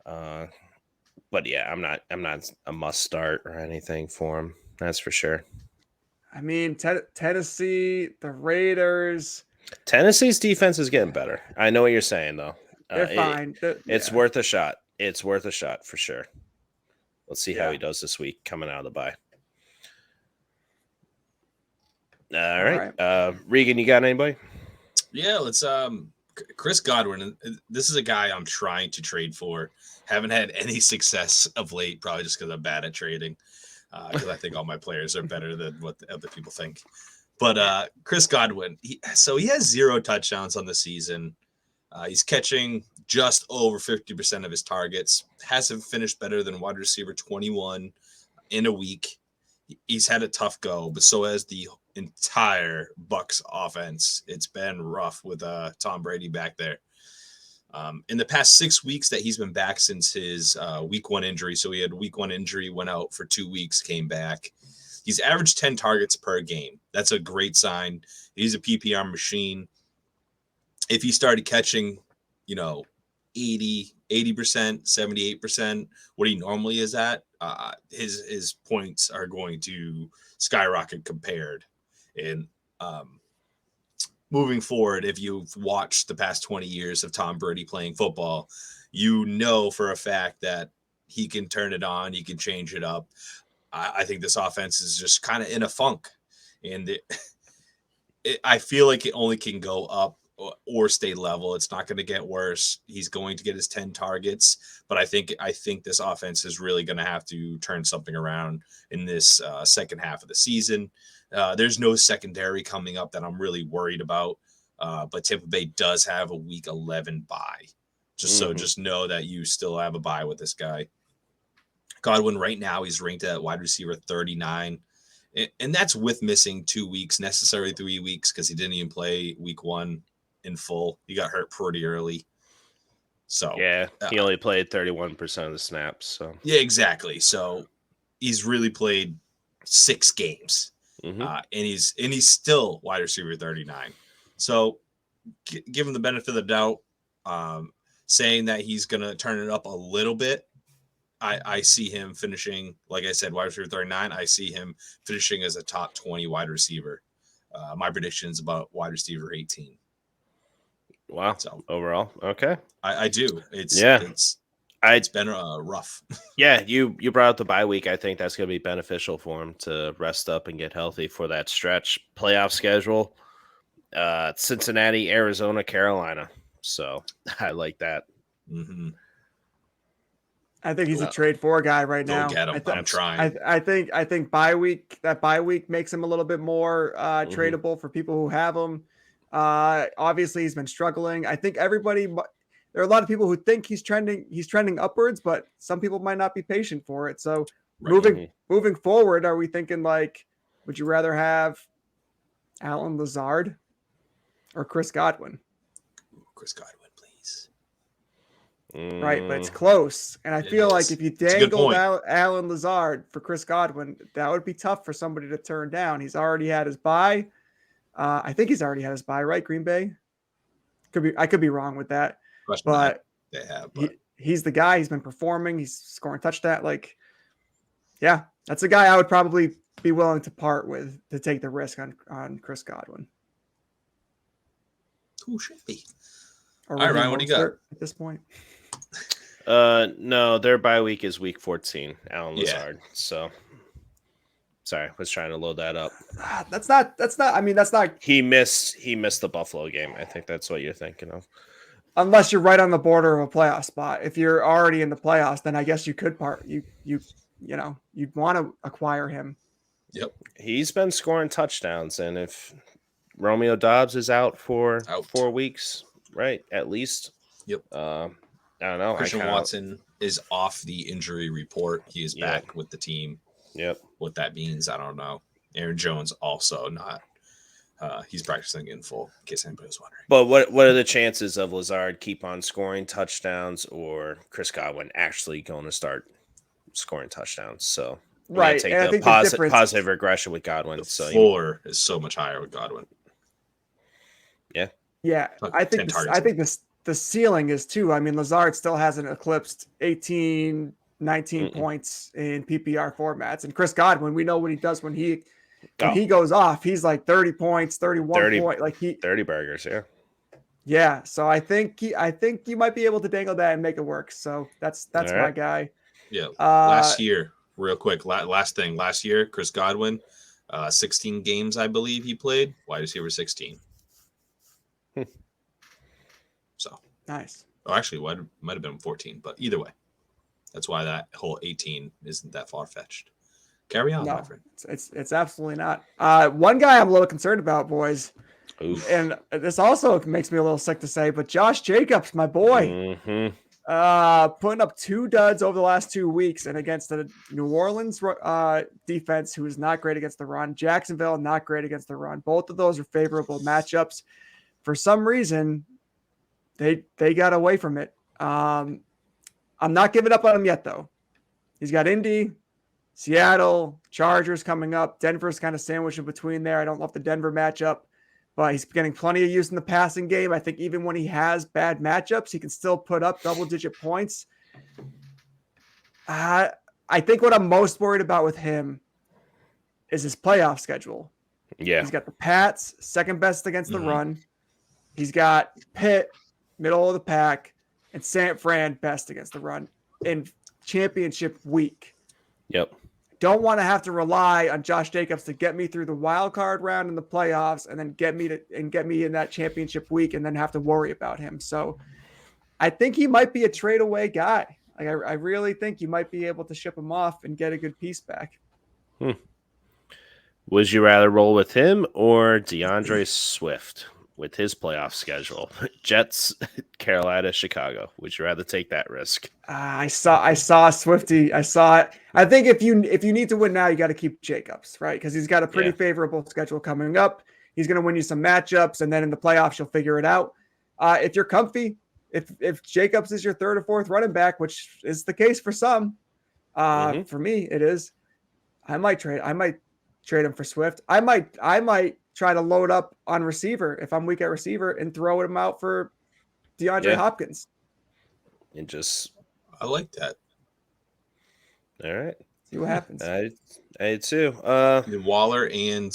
But yeah, I'm not a must start or anything for him. That's for sure. I mean, Tennessee, the Raiders. Tennessee's defense is getting better. I know what you're saying, though. They're fine. It's worth a shot. It's worth a shot for sure. Let's see how he does this week coming out of the bye. All right. Regan, you got anybody? Yeah, let's Chris Godwin. This is a guy I'm trying to trade for. Haven't had any success of late, probably just because I'm bad at trading. Because I think all my players are better than what other people think. But Chris Godwin, he has 0 touchdowns on the season. He's catching just over 50% of his targets. Hasn't finished better than wide receiver 21 in a week. He's had a tough go, but so has the entire Bucs offense. It's been rough with Tom Brady back there. In the past 6 weeks that he's been back since his week 1 injury, so he had week 1 injury, went out for 2 weeks, came back. He's averaged 10 targets per game. That's a great sign. He's a PPR machine. If he started catching, 80%, 78%, what he normally is at, his points are going to skyrocket compared. And moving forward, if you've watched the past 20 years of Tom Brady playing football, you know for a fact that he can turn it on, he can change it up. I think this offense is just kind of in a funk, and I feel like it only can go up or stay level. It's not going to get worse. He's going to get his 10 targets, but I think this offense is really going to have to turn something around in this second half of the season. There's no secondary coming up that I'm really worried about, but Tampa Bay does have a week 11 bye. So just know that you still have a bye with this guy. Godwin right now, he's ranked at wide receiver 39 And that's with missing 2 weeks, necessary 3 weeks, because he didn't even play week 1 in full. He got hurt pretty early. So yeah, he only played 31% of the snaps. So yeah, exactly. So he's really played 6 games, and he's still wide receiver 39. So give him the benefit of the doubt. Saying that he's going to turn it up a little bit, I see him finishing, like I said, wide receiver 39. I see him finishing as a top 20 wide receiver. My prediction is about wide receiver 18. Wow. So overall, okay. I do. It's been rough. Yeah, you brought up the bye week. I think that's going to be beneficial for him to rest up and get healthy for that stretch playoff schedule. Cincinnati, Arizona, Carolina. So I like that. Mm-hmm. I think he's a trade for guy right now. Get him. I'm trying. I think bye week makes him a little bit more tradable for people who have him. Obviously he's been struggling. I think there are a lot of people who think he's trending upwards, but some people might not be patient for it. So moving forward, are we thinking like, would you rather have Allen Lazard or Chris Godwin? Chris Godwin, please. Right, but it's close. And I feel like if you dangled Allen Lazard for Chris Godwin, that would be tough for somebody to turn down. He's already had his bye. I think he's already had his bye, right? Green Bay? I could be wrong with that. But he's the guy. He's been performing. He's scoring touchdown. Like, yeah, that's a guy I would probably be willing to part with to take the risk on Chris Godwin. Who should be? All right, Ryan, what do you got at this point? No, their bye week is week 14. Allen Lazard. So, sorry, I was trying to load that up. That's not. I mean, that's not. He missed the Buffalo game. I think that's what you're thinking of. Unless you're right on the border of a playoff spot. If you're already in the playoffs, then I guess you could you'd want to acquire him. Yep. He's been scoring touchdowns, and if Romeo Doubs is out for 4 weeks, right? At least. Yep. I don't know. Christian Watson is off the injury report. He is back with the team. Yep. What that means, I don't know. Aaron Jones also not. He's practicing in full, in case anybody was wondering. But what are the chances of Lazard keep on scoring touchdowns or Chris Godwin actually going to start scoring touchdowns? So right, take and the positive regression with Godwin. The floor is so much higher with Godwin. Yeah. Yeah, I think the ceiling is too. I mean, Lazard still hasn't eclipsed 18, 19 points in PPR formats. And Chris Godwin, we know what he does when he goes off. He's like 30 points, 31 points. Like 30 burgers, yeah. Yeah, so I think you might be able to dangle that and make it work. So that's my guy. Yeah. Last year, real quick, last year, Chris Godwin, 16 games, I believe he played, wide receiver 16. So nice. Oh, actually, might have been 14, but either way, that's why that whole 18 isn't that far fetched. Carry on, my friend. It's absolutely not. One guy I'm a little concerned about, boys. Oof. And this also makes me a little sick to say, but Josh Jacobs, my boy, putting up 2 duds over the last 2 weeks, and against the New Orleans defense, who is not great against the run. Jacksonville, not great against the run. Both of those are favorable matchups. For some reason, they got away from it. I'm not giving up on him yet, though. He's got Indy, Seattle, Chargers coming up. Denver's kind of sandwiched in between there. I don't love the Denver matchup, but he's getting plenty of use in the passing game. I think even when he has bad matchups, he can still put up double-digit points. I think what I'm most worried about with him is his playoff schedule. Yeah. He's got the Pats, second best against the run. He's got Pitt, middle of the pack, and San Fran, best against the run in championship week. Yep. Don't want to have to rely on Josh Jacobs to get me through the wild card round in the playoffs and then get me in that championship week and then have to worry about him. So I think he might be a trade away guy. Like I really think you might be able to ship him off and get a good piece back. Would you rather roll with him or DeAndre Swift? with his playoff schedule. Jets, Carolina, Chicago. Would you rather take that risk? I saw Swifty. I saw it. I think if you need to win now, you got to keep Jacobs, right? Because he's got a pretty favorable schedule coming up. He's going to win you some matchups, and then in the playoffs, you'll figure it out. If you're comfy, if Jacobs is your third or fourth running back, which is the case for some, for me it is. I might trade him for Swift. I might try to load up on receiver if I'm weak at receiver and throw him out for DeAndre Hopkins. And just I like that. All right. See what happens. I too. Waller and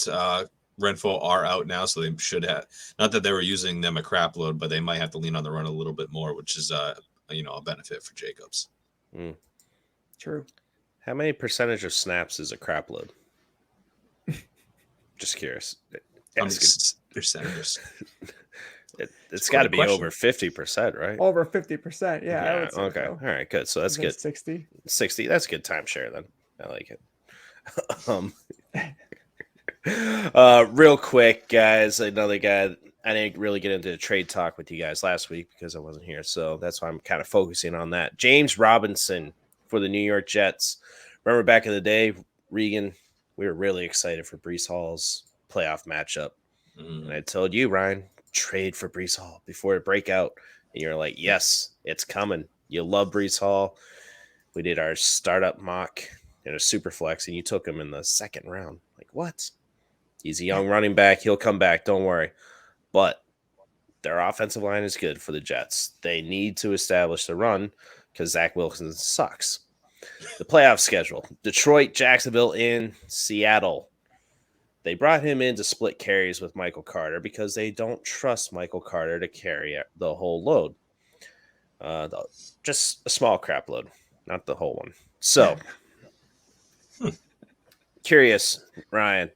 Renfro are out now, so they should have. Not that they were using them a crap load, but they might have to lean on the run a little bit more, which is a benefit for Jacobs. True. How many percentage of snaps is a crap load? Just curious. Percentages. It's got to be over 50%, right? Over 50%. Yeah. I would say okay. so. All right. Good. So that's good. 60. 60. That's good timeshare then. I like it. Real quick, guys. Another guy. I didn't really get into trade talk with you guys last week because I wasn't here, so that's why I'm kind of focusing on that. James Robinson for the New York Jets. Remember back in the day, Regan, we were really excited for Breece Hall's playoff matchup. And I told you, Ryan, trade for Breece Hall before it break out. And you're like, yes, it's coming. You love Breece Hall. We did our startup mock in a super flex, and you took him in the second round. Like, what? He's a young running back. He'll come back. Don't worry. But their offensive line is good for the Jets. They need to establish the run because Zach Wilson sucks. The playoff schedule: Detroit, Jacksonville, and Seattle. They brought him in to split carries with Michael Carter because they don't trust Michael Carter to carry the whole load. Just a small crap load, not the whole one. So, curious, Ryan,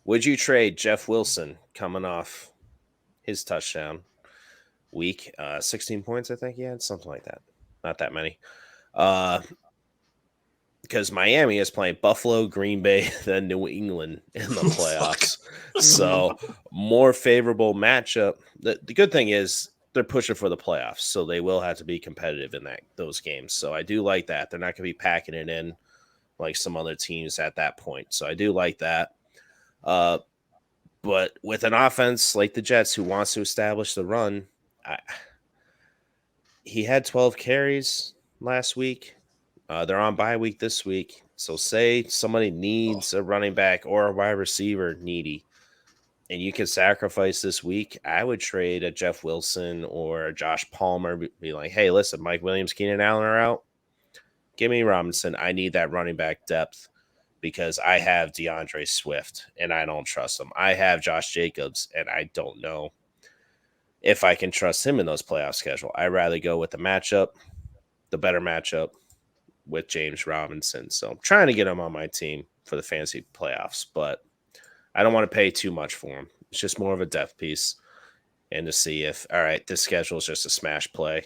would you trade Jeff Wilson coming off his touchdown week? 16 points, I think he had, something like that. Not that many. Because Miami is playing Buffalo, Green Bay, then New England in the playoffs. So more favorable matchup. The good thing is they're pushing for the playoffs, so they will have to be competitive in those games. So I do like that. They're not going to be packing it in like some other teams at that point. So I do like that. But with an offense like the Jets who wants to establish the run, he had 12 carries last week. They're on bye week this week. So say somebody needs a running back or a wide receiver needy, and you can sacrifice this week, I would trade a Jeff Wilson or a Josh Palmer. Be like, hey, listen, Mike Williams, Keenan Allen are out. Give me Robinson. I need that running back depth because I have DeAndre Swift, and I don't trust him. I have Josh Jacobs, and I don't know if I can trust him in those playoff schedule. I'd rather go with the better matchup, with James Robinson. So I'm trying to get him on my team for the fantasy playoffs, but I don't want to pay too much for him. It's just more of a depth piece and to see if, all right, this schedule is just a smash play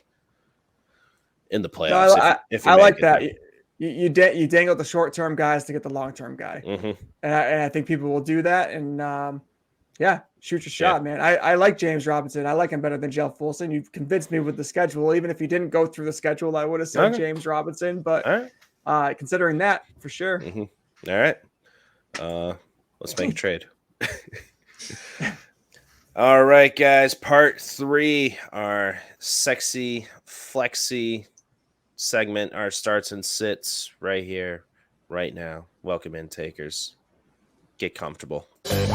in the playoffs. No, I like that. You dangle the short-term guys to get the long-term guy. And I think people will do that. And shoot your shot, man. I like James Robinson. I like him better than Jeff Wilson. You've convinced me with the schedule. Even if you didn't go through the schedule, I would have said James Robinson. But considering that, for sure. All right. Let's make a trade. All right, guys. Part 3, our sexy Flexy segment, our starts and sits right here, right now. Welcome in, takers. Get comfortable. Love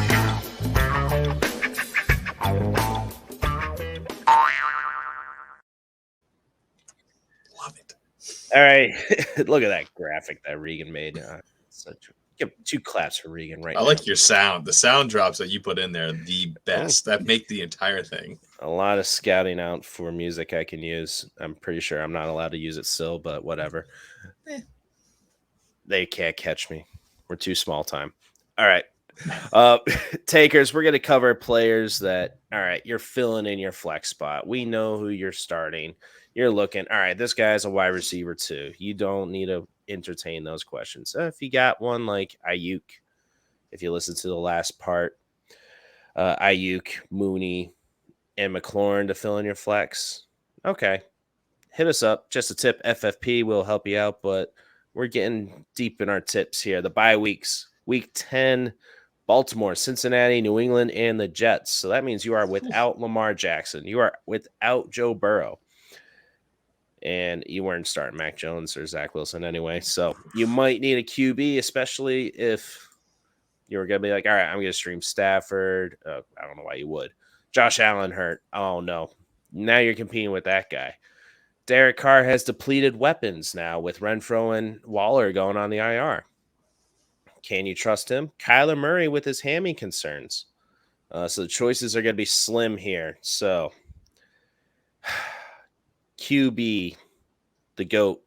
it. All right. Look at that graphic that Regan made. Give 2 claps for Regan right now. I like your sound. The sound drops that you put in there, the best. That make the entire thing. A lot of scouting out for music I can use. I'm pretty sure I'm not allowed to use it still, but whatever. They can't catch me. We're too small time. All right. Takers, we're going to cover players that, all right, you're filling in your flex spot. We know who you're starting. You're looking, all right, this guy's a wide receiver too. You don't need to entertain those questions. If you got one like Ayuk, if you listen to the last part, Ayuk, Mooney, and McLaurin to fill in your flex. Okay. Hit us up. Just a tip. FFP will help you out, but we're getting deep in our tips here. The bye weeks. Week 10, Baltimore, Cincinnati, New England, and the Jets. So that means you are without Lamar Jackson. You are without Joe Burrow. And you weren't starting Mac Jones or Zach Wilson anyway. So you might need a QB, especially if you were going to be like, all right, I'm going to stream Stafford. I don't know why you would. Josh Allen hurt. Oh, no. Now you're competing with that guy. Derek Carr has depleted weapons now with Renfro and Waller going on the IR. Can you trust him? Kyler Murray with his hammy concerns. So the choices are going to be slim here. So QB, the GOAT,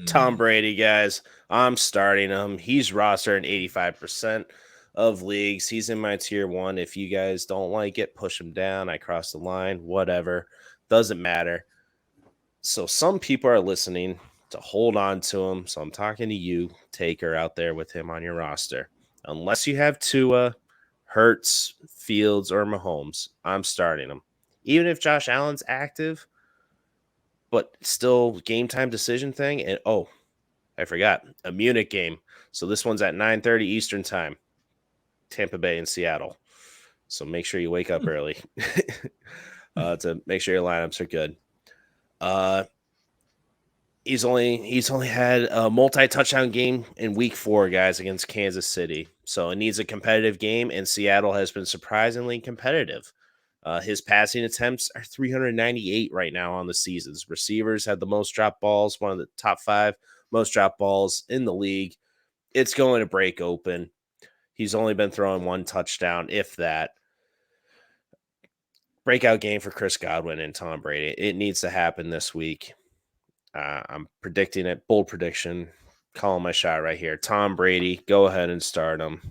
Tom Brady, guys. I'm starting him. He's rostered in 85% of leagues. He's in my tier 1. If you guys don't like it, push him down. I cross the line, whatever. Doesn't matter. So some people are listening to hold on to him. So I'm talking to you, Taker, out there with him on your roster. Unless you have Tua, Hurts, Fields, or Mahomes, I'm starting him. Even if Josh Allen's active, but still game time decision thing. And I forgot, a Munich game. So this one's at 9:30 Eastern time, Tampa Bay and Seattle. So make sure you wake up early to make sure your lineups are good. He's only had a multi-touchdown game in week 4, guys, against Kansas City. So it needs a competitive game, and Seattle has been surprisingly competitive. His passing attempts are 398 right now on the seasons. Receivers had the most drop balls, one of the top 5 most drop balls in the league. It's going to break open. He's only been throwing 1 touchdown, if that. Breakout game for Chris Godwin and Tom Brady. It needs to happen this week. I'm predicting it. Bold prediction. Calling my shot right here. Tom Brady, go ahead and start him.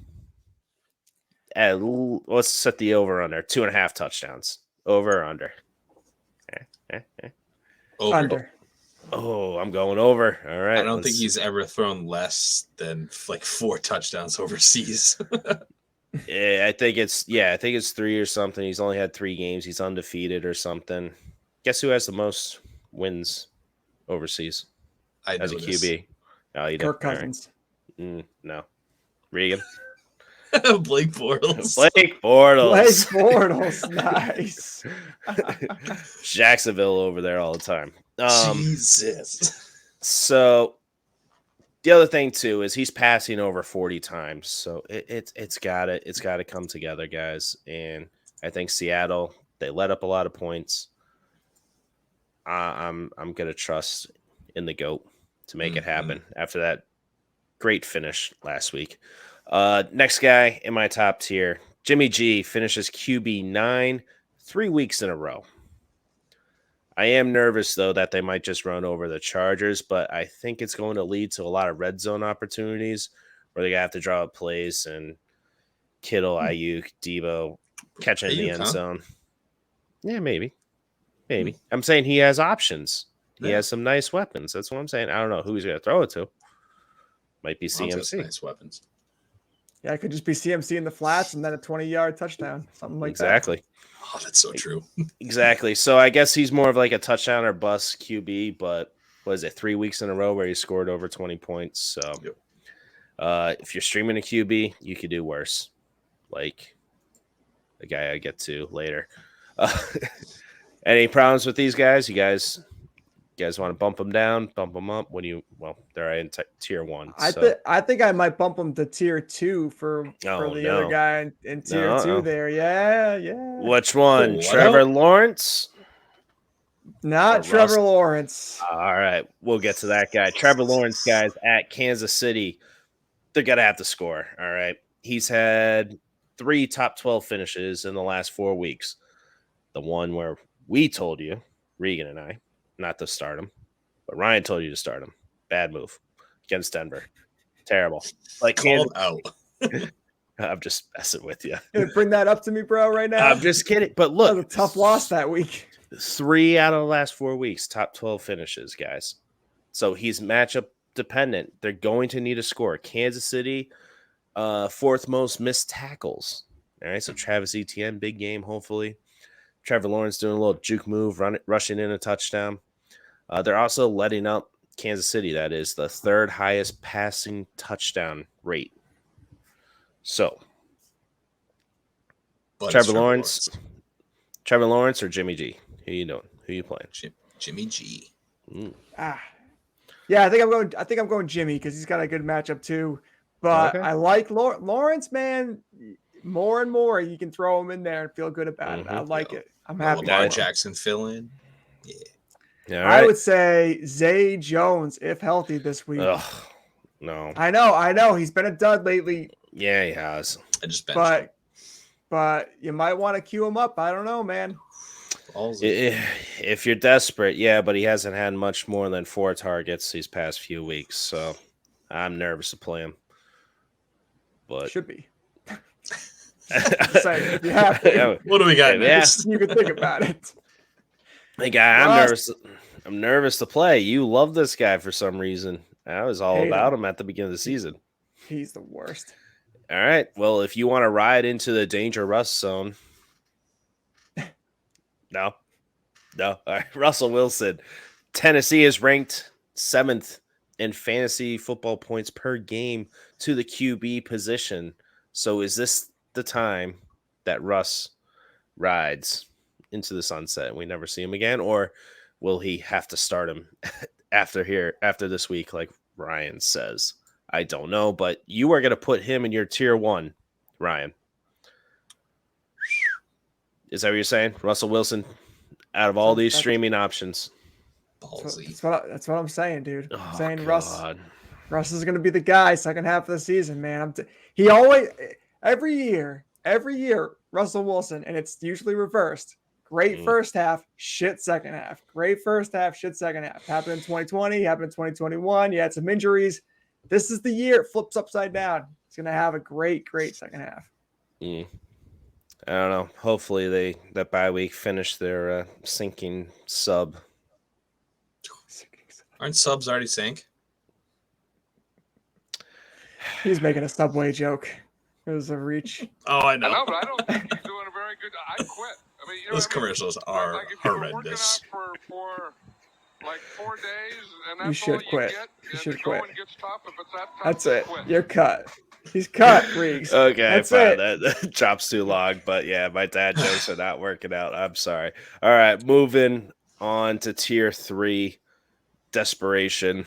Let's set the over-under. 2.5 touchdowns. Over or under? Over. Under. Oh, I'm going over. All right. I don't think he's ever thrown less than like 4 touchdowns overseas. Yeah, I think it's 3 or something. He's only had 3 games. He's undefeated or something. Guess who has the most wins overseas as a QB? Oh, you Kirk Cousins. Right. No. Regan. Blake Bortles. Blake Bortles. Blake Bortles. Nice. Jacksonville over there all the time. Jesus. So the other thing too is he's passing over 40 times. So it's got to come together, guys. And I think Seattle, they let up a lot of points. I'm gonna trust in the GOAT to make it happen after that great finish last week. Next guy in my top tier, Jimmy G, finishes QB 9 3 weeks in a row. I am nervous, though, that they might just run over the Chargers, but I think it's going to lead to a lot of red zone opportunities where they have to draw up plays and Kittle, Ayuk, Debo catching in the end zone. Yeah, maybe. I'm saying he has options. He has some nice weapons. That's what I'm saying. I don't know who he's going to throw it to. Might be CMC. Nice weapons. Yeah, it could just be CMC in the flats and then a 20-yard touchdown, something like that. Exactly. Oh, that's so true. Exactly. So I guess he's more of like a touchdown or bust QB, but what is it, 3 weeks in a row where he scored over 20 points? So if you're streaming a QB, you could do worse. Like the guy I get to later. Any problems with these guys? You guys want to bump them down, bump them up? They're in tier 1. I think I might bump them to tier 2 for the other guy in tier 2 there. Yeah. Which one? Trevor Lawrence? Not Trevor Lawrence. All right. We'll get to that guy. Trevor Lawrence, guys, at Kansas City. They're going to have to score. All right. He's had 3 top 12 finishes in the last 4 weeks. The one where we told you, Regan and I, not to start him, but Ryan told you to start him. Bad move against Denver. Terrible. Like called out. I'm just messing with you. You're gonna bring that up to me, bro, right now? I'm just kidding. But look, that was a tough loss that week. 3 out of the last 4 weeks, top 12 finishes, guys. So he's matchup dependent. They're going to need a score. Kansas City, 4th most missed tackles. All right, so Travis Etienne, big game, hopefully. Trevor Lawrence doing a little juke move, rushing in a touchdown. They're also letting up Kansas City. That is the third highest passing touchdown rate. So, Trevor Lawrence or Jimmy G? Who you doing? Who you playing? Jimmy G. Yeah, I think I'm going Jimmy because he's got a good matchup too. But I like Lawrence, man. More and more, you can throw him in there and feel good about it. I like it. I'm happy. Lamar Jackson fill in. Yeah. I would say Zay Jones, if healthy this week. Ugh, no. I know. He's been a dud lately. Yeah, he has. I just benched him. But you might want to queue him up. I don't know, man. If you're desperate, yeah, but he hasn't had much more than 4 targets these past few weeks, so I'm nervous to play him. But should be. Saying, if you have to, what do we got next? You can think about it. Hey, guy, I'm nervous. I'm nervous to play. You love this guy for some reason. I was all about him at the beginning of the season. He's the worst. All right. Well, if you want to ride into the danger Russ zone, no. All right. Russell Wilson. Tennessee is ranked 7th in fantasy football points per game to the QB position. So is this the time that Russ rides into the sunset and we never see him again? Or will he have to start him after this week, like Ryan says? I don't know, but you are going to put him in your tier 1, Ryan. Is that what you're saying? Russell Wilson, out of all these streaming options. Ballsy. That's what I'm saying, dude. I'm saying God. Russ is going to be the guy second half of the season, man. He always, every year, Russell Wilson, and it's usually reversed. Great first half, shit second half. Great first half, shit second half. Happened in 2020, happened in 2021. You had some injuries. This is the year it flips upside down. He's going to have a great second half. I don't know. Hopefully that bye week finish their sinking sub. Aren't subs already sank? He's making a Subway joke. It was a reach. Oh, I know. I know, but I don't think he's doing a very good. I quit. I mean, those commercials are horrendous. For like 4 days, and that's you should all quit. You get. You should quit. Gets tough, if it's that tough, that's it. Quit. You're cut. He's cut, Reeks. Okay, that's fine. it. That job's too long, but yeah, my dad jokes are not working out. I'm sorry. All right, moving on to tier 3, desperation.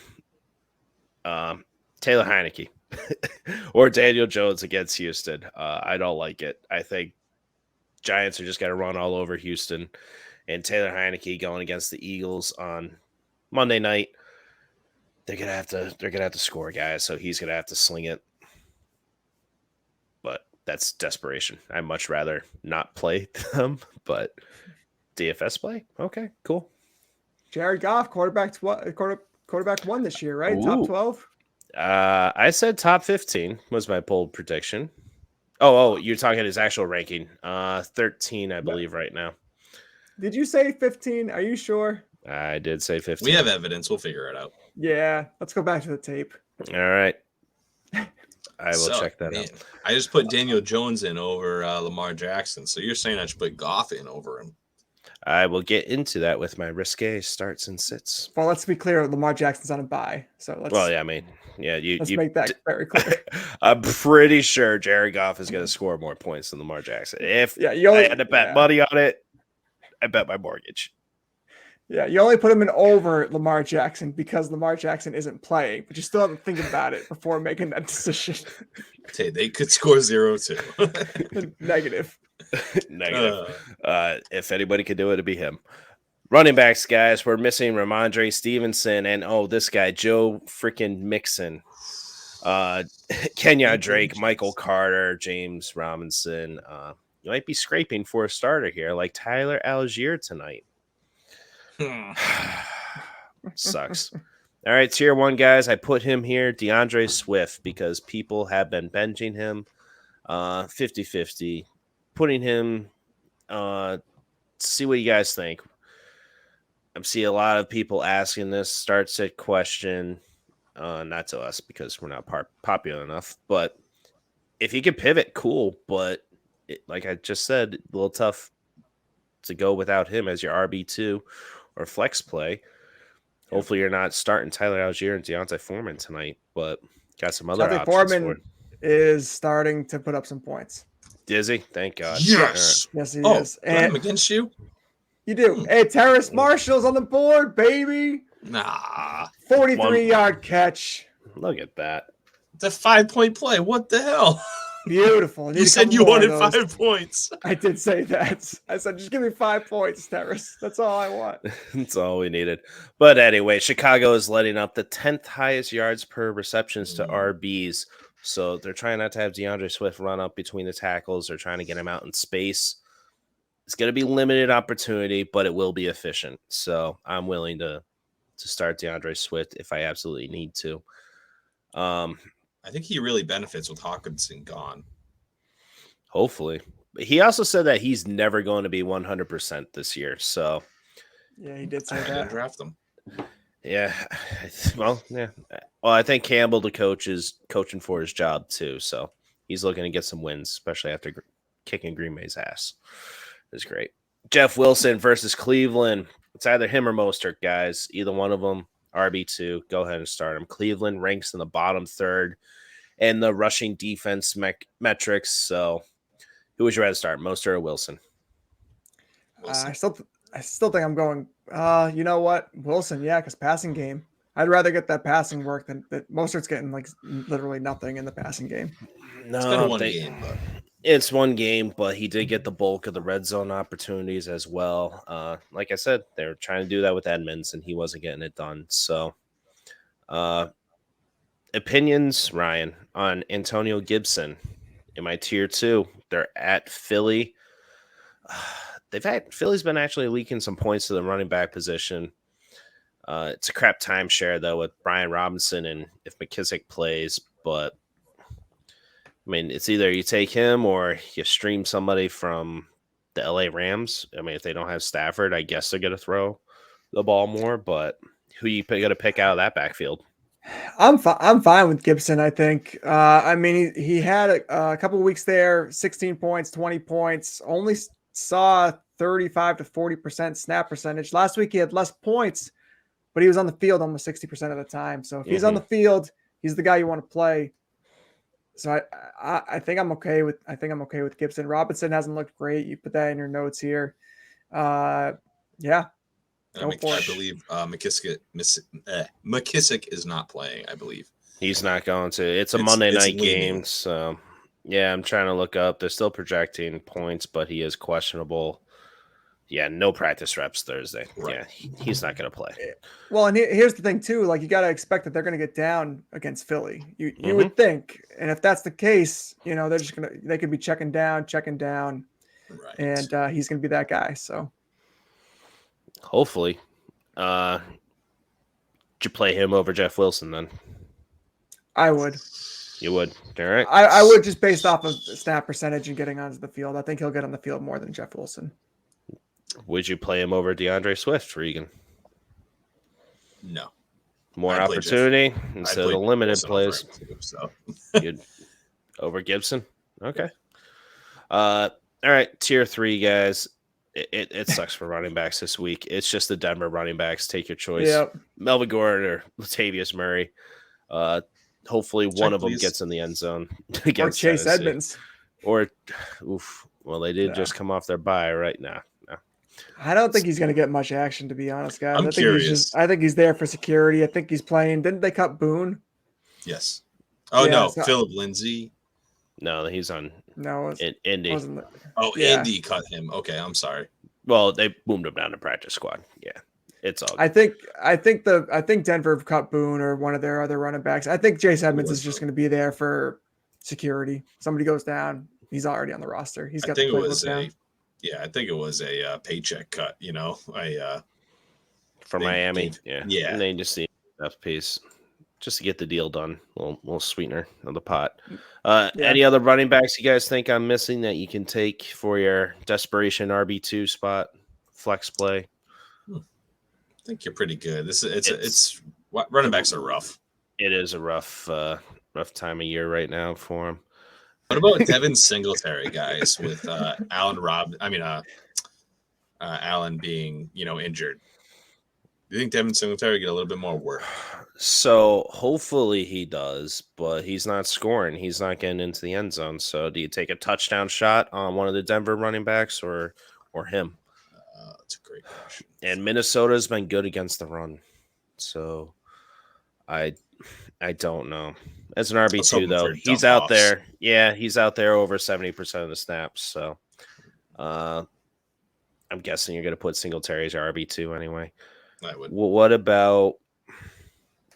Taylor Heineke or Daniel Jones against Houston. I don't like it. I think Giants are just going to run all over Houston, and Taylor Heineke going against the Eagles on Monday night. They're gonna have to score, guys. So he's gonna have to sling it. But that's desperation. I'd much rather not play them, but DFS play. Okay, cool. Jared Goff, quarterback 1 this year, right? Ooh. Top 12. I said top 15 was my bold prediction. Oh, you're talking his actual ranking. 13, I believe, right now. Did you say 15? Are you sure? I did say 15. We have evidence. We'll figure it out. Yeah, let's go back to the tape. All right. I will check that out. I just put Daniel Jones in over Lamar Jackson. So you're saying I should put Goff in over him? I will get into that with my risque starts and sits. Well, let's be clear. Lamar Jackson's on a bye. So let's. Well, yeah, I mean, yeah, let's make that very clear. I'm pretty sure Jared Goff is going to score more points than Lamar Jackson. If I had to bet money on it, I bet my mortgage. Yeah, you only put him in over Lamar Jackson because Lamar Jackson isn't playing, but you still have to think about it before making that decision. Hey, they could score 0-2. Negative. If anybody could do it, it'd be him. Running backs, guys, we're missing Ramondre Stevenson and this guy, Joe freaking Mixon. Kenyon Drake, Michael Carter, James Robinson. You might be scraping for a starter here, like Tyler Algier tonight. Sucks. All right, tier 1, guys. I put him here, DeAndre Swift, because people have been benching him 50-50. Putting him, see what you guys think. I see a lot of people asking this start sit question, not to us because we're not popular enough, but if he could pivot, cool. But like I just said, a little tough to go without him as your RB2 or flex play. Hopefully you're not starting Tyler Algier and Deontay Foreman tonight, but got some other Deontay options for Foreman is starting to put up some points. Dizzy, thank God. Yes. Yes, he Oh, is. do I have And him against you? you do. Hey, Terrace Marshall's on the board, baby. Nah. 43-yard catch. Look at that. It's a 5-point play. What the hell? Beautiful. You said you wanted 5 points. I did say that. I said, just give me 5 points, Terrace. That's all I want. That's all we needed. But anyway, Chicago is letting up the 10th highest yards per receptions to RBs. So they're trying not to have DeAndre Swift run up between the tackles. They're trying to get him out in space. It's going to be limited opportunity, but it will be efficient. So I'm willing to start DeAndre Swift if I absolutely need to. I think he really benefits with Hawkinson gone. Hopefully. But he also said that he's never going to be 100% this year. So yeah, he did say I that. didn't draft him. Yeah. Well, yeah. Well, I think Campbell, the coach, is coaching for his job too. So he's looking to get some wins, especially after kicking Green Bay's ass. It's great. Jeff Wilson versus Cleveland. It's either him or Mostert, guys. Either one of them, RB2. Go ahead and start him. Cleveland ranks in the bottom third in the rushing defense metrics. So who would you rather start, Mostert or Wilson? I still think I'm going, you know what? Wilson, yeah, because passing game. I'd rather get that passing work than that. Mostert's getting like literally nothing in the passing game. No, it's been one game, but it's one game, but he did get the bulk of the red zone opportunities as well. Like I said, they were trying to do that with Edmonds, and he wasn't getting it done. So, opinions, Ryan, on Antonio Gibson in my tier 2. They're at Philly. Philly's been actually leaking some points to the running back position. It's a crap timeshare though with Brian Robinson and if McKissick plays, but I mean, it's either you take him or you stream somebody from the LA Rams. I mean, if they don't have Stafford, I guess they're going to throw the ball more, but who you going to pick out of that backfield? I'm fine with Gibson, I think. I mean, he had a couple of weeks there, 16 points, 20 points, only saw 35 to 40% snap percentage. Last week he had less points, but he was on the field almost 60% of the time. So if he's on the field, he's the guy you want to play. So I think I'm okay with Gibson. Robinson hasn't looked great. You put that in your notes here. Yeah. I believe McKissick is not playing, I believe. He's not going to. It's a Monday night game. So, yeah, I'm trying to look up. They're still projecting points, but he is questionable. Yeah, no practice reps Thursday. Right. Yeah, he's not going to play. Well, and here's the thing, too. Like, you got to expect that they're going to get down against Philly. You would think. And if that's the case, you know, they could be checking down. Right. And he's going to be that guy. So, hopefully. Did you play him over Jeff Wilson then? I would. You would? All right. I would, just based off of snap percentage and getting onto the field. I think he'll get on the field more than Jeff Wilson. Would you play him over DeAndre Swift, Regan? No. More opportunity instead of the limited plays. You'd over Gibson? Okay. All right. Tier 3, guys. It sucks for running backs this week. It's just the Denver running backs. Take your choice. Yep. Melvin Gordon or Latavius Murray. Hopefully one of them gets in the end zone. Or Chase Edmonds. Or, well, they did just come off their bye right now. I don't think he's going to get much action, to be honest, guys. I'm curious. I think he's there for security. I think he's playing. Didn't they cut Boone? Yes. Oh, yeah, no. Philip Lindsay. No, he's on Indy. Indy cut him. Okay, I'm sorry. Well, they boomed him down to practice squad. Yeah. It's all good. I think Denver cut Boone or one of their other running backs. I think Chase Edmonds is just going to be there for security. Somebody goes down, he's already on the roster. He's got I think it was a paycheck cut, you know. For Miami. Yeah. And they just need enough piece just to get the deal done. A little sweetener on the pot. Any other running backs you guys think I'm missing that you can take for your desperation RB2 spot, flex play? I think you're pretty good. Running backs are rough. It is a rough time of year right now for him. What about Devin Singletary, guys, with Allen being, injured. Do you think Devin Singletary get a little bit more work? So hopefully he does, but he's not scoring. He's not getting into the end zone. So do you take a touchdown shot on one of the Denver running backs or him? That's a great question. And Minnesota's been good against the run. So I don't know. As an RB2 though, he's out there. Yeah, he's out there over 70% of the snaps. So I'm guessing you're going to put Singletary as your RB2 anyway. I would. Well, what about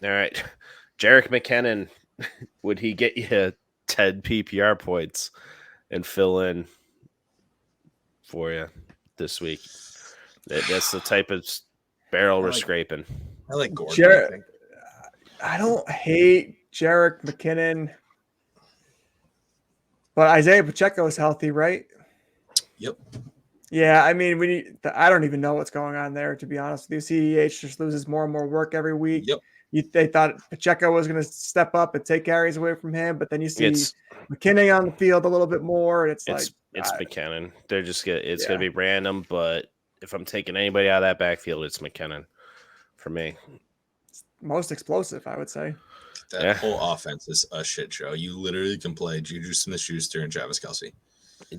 all right, Jerick McKinnon? Would he get you 10 PPR points and fill in for you this week? That's the type of barrel we're scraping. I like Gordon. I don't hate Jerick McKinnon, but Isaiah Pacheco is healthy, right? Yep. Yeah, I mean, I don't even know what's going on there, to be honest with you. CEH just loses more and more work every week. Yep. They thought Pacheco was going to step up and take carries away from him, but then you see McKinnon on the field a little bit more, and it's McKinnon. They're just going to be random, but if I'm taking anybody out of that backfield, it's McKinnon for me. Most explosive, I would say. That whole offense is a shit show. You literally can play Juju Smith-Schuster and Travis Kelce.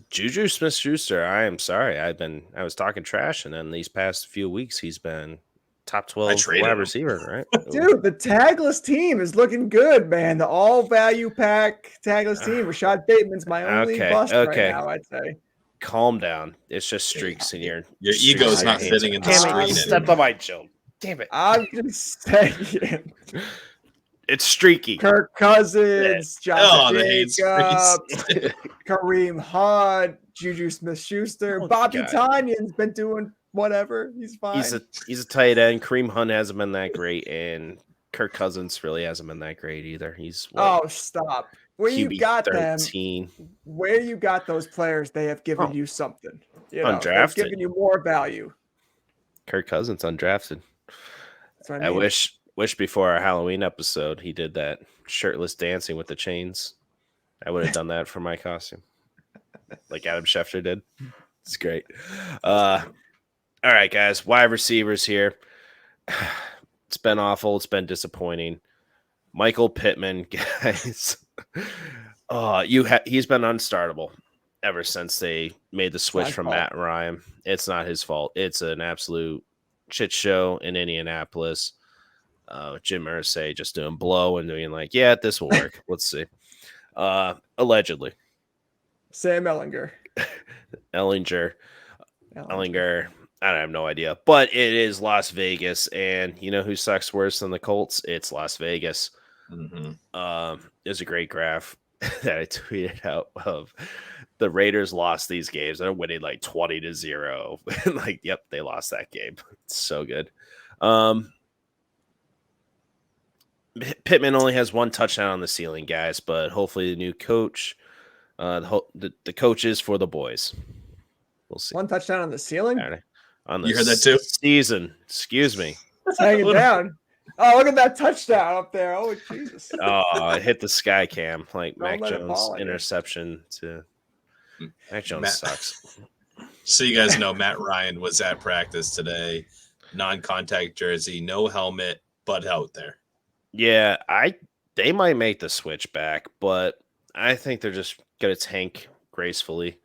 Juju Smith-Schuster, I am sorry. I was talking trash, and then these past few weeks he's been top 12 wide receiver, right? Dude, the Tagless team is looking good, man. The all value pack Tagless team. Rashad Bateman's my only bust right now, I'd say. Calm down. It's just streaks in your ego's not fitting in the screen. Step on my joke. Damn it. I'm just saying. It's streaky. Kirk Cousins, Josh Jacobs, Kareem Hunt, Juju Smith-Schuster, Bobby Tanyan's been doing whatever. He's fine. He's a tight end. Kareem Hunt hasn't been that great, and Kirk Cousins really hasn't been that great either. He's stop. Where you got 13. Them? Where you got those players? They have given you something. Undrafted. They've given you more value. Kirk Cousins undrafted. That's what I mean. Wish before our Halloween episode he did that shirtless dancing with the chains. I would have done that for my costume, like Adam Schefter did. It's great. All right, guys, wide receivers here. It's been awful. It's been disappointing. Michael Pittman, guys. He's been unstartable ever since they made the switch from Matt Ryan. It's not his fault. It's an absolute shit show in Indianapolis. Jim Irsay just doing blow and doing like, yeah, this will work. Let's see. Allegedly. Sam Ellinger. Ellinger. I have no idea. But it is Las Vegas. And you know who sucks worse than the Colts? It's Las Vegas. Mm-hmm. There's a great graph that I tweeted out of the Raiders lost these games. They're winning like 20-0. Like, yep, they lost that game. It's so good. Pittman only has one touchdown on the ceiling, guys, but hopefully the new coach, the coaches for the boys. We'll see. One touchdown on the ceiling? On the you heard that too? Season. Excuse me. It's hanging down. Oh, look at that touchdown up there. Oh, Jesus. Oh, it hit the sky cam. Like Mac Jones interception to Mac Jones sucks. So you guys know Matt Ryan was at practice today. Non-contact jersey, no helmet, but out there. Yeah, they might make the switch back, but I think they're just gonna tank gracefully.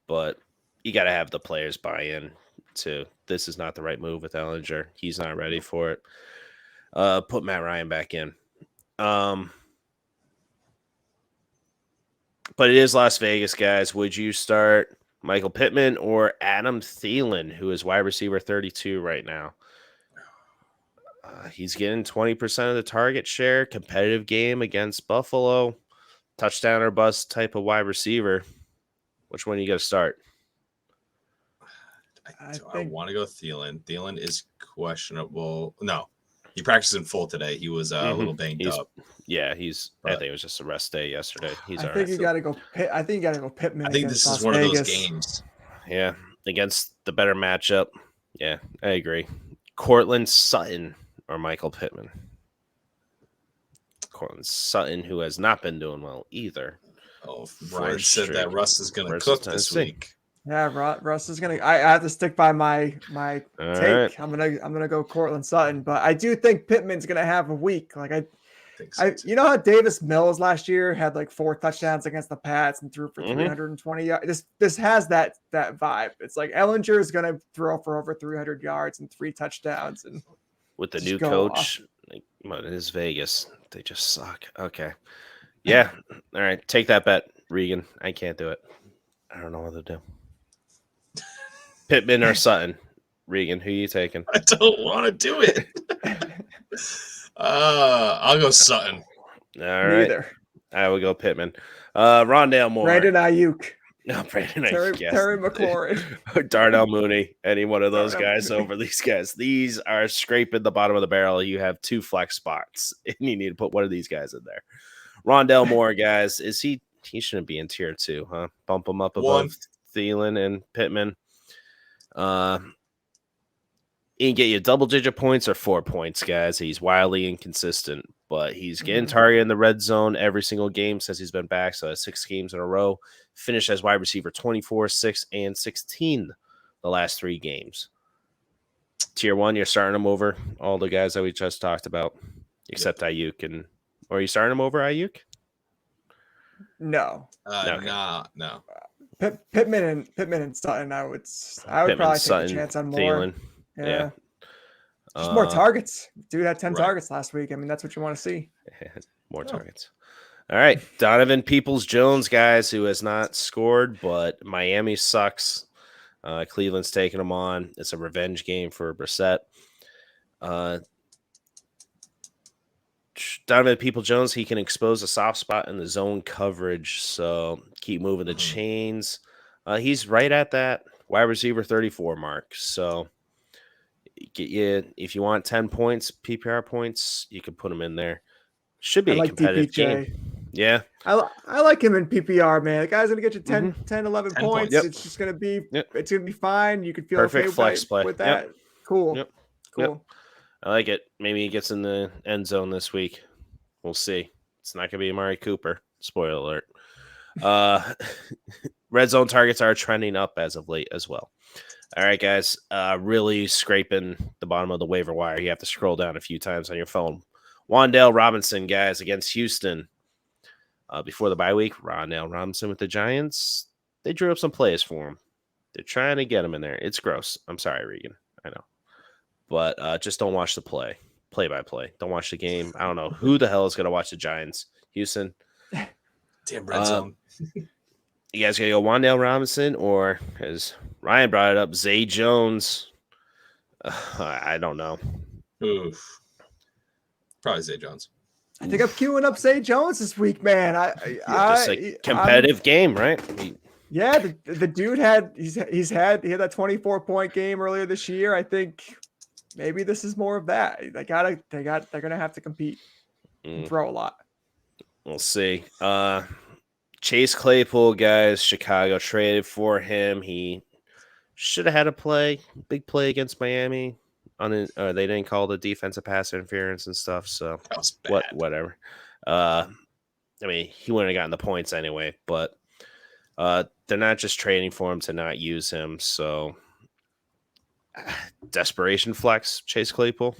But you got to have the players buy in to this is not the right move with Ellinger. He's not ready for it. Put Matt Ryan back in. But it is Las Vegas, guys. Would you start Michael Pittman or Adam Thielen, who is wide receiver 32 right now? He's getting 20% of the target share. Competitive game against Buffalo. Touchdown or bust type of wide receiver. Which one you got to start? I want to go Thielen. Thielen is questionable. No, he practiced in full today. He was a little banged up. Yeah, I think it was just a rest day yesterday. I think you got to go Pittman. I think this is one of those games. Yeah, against the better matchup. Yeah, I agree. Cortland Sutton or Michael Pittman. Cortland Sutton, who has not been doing well either. Oh, Ryan said that Russ is going to cook this week. Yeah, Russ is gonna. I have to stick by my All take. right. I'm gonna go Cortland Sutton, but I do think Pittman's gonna have a week. Like think so too. you know how Davis Mills last year had like 4 touchdowns against the Pats and threw for 320 yards. This has that vibe. It's like Ellinger is gonna throw for over 300 yards and 3 touchdowns, and With the just new go coach, like, well, it is Vegas. They just suck. Okay. Yeah. All right. Take that bet, Regan. I can't do it. I don't know what to do. Pittman or Sutton? Regan, who are you taking? I don't want to do it. I'll go Sutton. All right. Neither. I will go Pittman. Rondale Moore. Brandon Ayuk. No, Brandon Terry McLaurin. Darnell Mooney. Any one of those Darnell guys Mooney. over these guys. These are scraping the bottom of the barrel. You have 2 flex spots, and you need to put one of these guys in there. Rondale Moore, guys, is he shouldn't be in tier 2, huh? Bump him up above Thielen and Pittman. He can get you double-digit points or 4 points, guys. He's wildly inconsistent, but he's getting targeted in the red zone every single game since he's been back. So 6 games in a row. Finished as wide receiver 24, 6, and 16 the last 3 games. Tier 1, you're starting him over all the guys that we just talked about, except Ayuk. Or are you starting him over Ayuk? No. Okay. No. Pittman and Sutton. I would probably take a chance on Moore. Thielen. Yeah. Just more targets. Dude had 10 targets last week. I mean, that's what you want to see. More targets. All right. Donovan Peoples-Jones, guys, who has not scored, but Miami sucks. Cleveland's taking him on. It's a revenge game for Brissett. Donovan Peoples-Jones, he can expose a soft spot in the zone coverage, so keep moving the chains. He's right at that wide receiver 34 mark, so get you, if you want 10 points, PPR points, you can put him in there. Should be a competitive game. Yeah. I like him in PPR, man. The guy's going to get you 10, 11 points. Yep. It's just going to be it's going to be fine. You can feel perfect okay flex play with that. Yep. Cool. Yep. Cool. Yep. I like it. Maybe he gets in the end zone this week. We'll see. It's not going to be Amari Cooper. Spoiler alert. Red zone targets are trending up as of late as well. All right, guys. Really scraping the bottom of the waiver wire. You have to scroll down a few times on your phone. Wan'Dale Robinson, guys, against Houston. Before the bye week, Wan'Dale Robinson with the Giants. They drew up some plays for him. They're trying to get him in there. It's gross. I'm sorry, Regan. I know. But just don't watch the play-by-play. Don't watch the game. I don't know who the hell is going to watch the Giants. Houston. Damn red zone. You guys going to go Wan'Dale Robinson or, as Ryan brought it up, Zay Jones? I don't know. Oof. Probably Zay Jones. I think I'm queuing up Zay Jones this week, man. Just a competitive game, right? Yeah, the dude had he had that 24-point game earlier this year. I think maybe this is more of that. They're gonna have to compete and throw a lot. We'll see. Chase Claypool, guys, Chicago traded for him. He should have had a big play against Miami. They didn't call the defensive pass interference and stuff. So that was bad. Whatever. I mean, he wouldn't have gotten the points anyway, but they're not just trading for him to not use him. So desperation flex, Chase Claypool?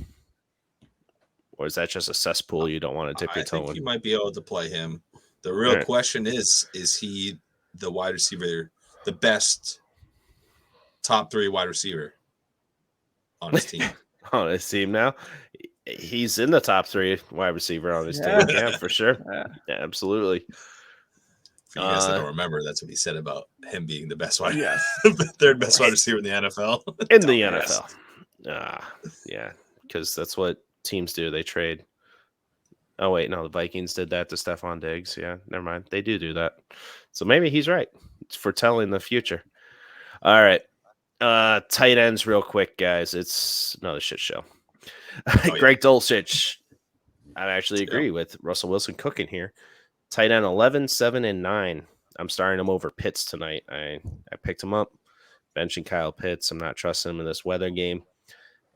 Or is that just a cesspool you don't want to dip your toe in? I think you might be able to play him. The real question is he the wide receiver, the best top 3 wide receiver on his team? On his team now? He's in the top 3 wide receiver on his team. Yeah, for sure. Yeah, absolutely. For you guys that don't remember, that's what he said about him being the best wide, yes, third best wide receiver in the NFL. In the NFL. Yeah, because that's what teams do. They trade. Oh, wait, no, the Vikings did that to Stephon Diggs. Yeah, never mind. They do that. So maybe he's right. It's foretelling the future. All right. Tight ends real quick, guys. It's another shit show. Greg Dulcich. I actually agree with Russell Wilson cooking here. Tight end 11, 7, and 9. I'm starting him over Pitts tonight. I picked him up. Benching Kyle Pitts. I'm not trusting him in this weather game.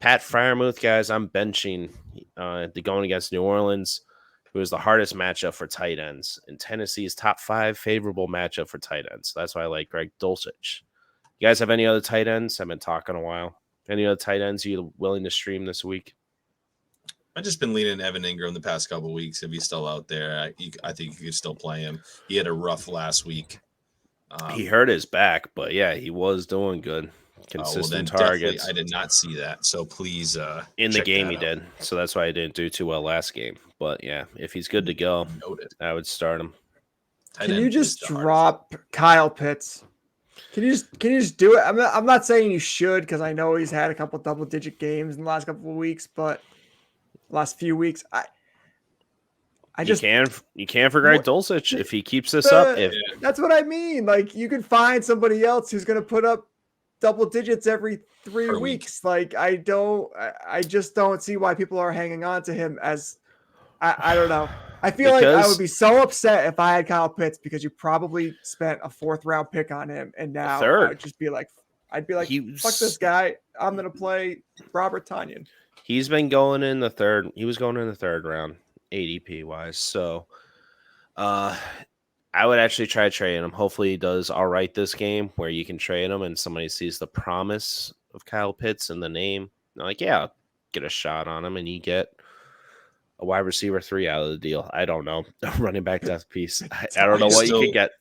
Pat Freiermuth, guys, I'm benching going against New Orleans, who is the hardest matchup for tight ends. And Tennessee's top 5 favorable matchup for tight ends. So that's why I like Greg Dulcich. You guys have any other tight ends? I've been talking a while. Any other tight ends you willing to stream this week? I've just been leaning Evan Ingram the past couple of weeks. If he's still out there, I think you could still play him. He had a rough last week. He hurt his back, but yeah, he was doing good. Consistent targets. I did not see that. So please, in the game he did. So that's why he didn't do too well last game. But yeah, if he's good to go, I would start him. Can you just drop Kyle Pitts? Can you just do it? I'm not saying you should, because I know he's had a couple double-digit games in the last couple of weeks, but last few weeks, you can't forget Dulcich if he keeps this up. That's what I mean. Like, you can find somebody else who's going to put up double digits every 3 weeks. Like, I just don't see why people are hanging on to him as I don't know. I feel like I would be so upset if I had Kyle Pitts, because you probably spent a 4th round pick on him, and now I would just be like, fuck this guy. I'm gonna play Robert Tonyan. He's been going in the third. He was going in the 3rd round, ADP wise. So, I would actually try trading him. Hopefully, he does all right this game, where you can trade him and somebody sees the promise of Kyle Pitts in the name. They're like, yeah, I'll get a shot on him, and you get a wide receiver 3 out of the deal. I don't know. Running back death piece. I don't know what you could get.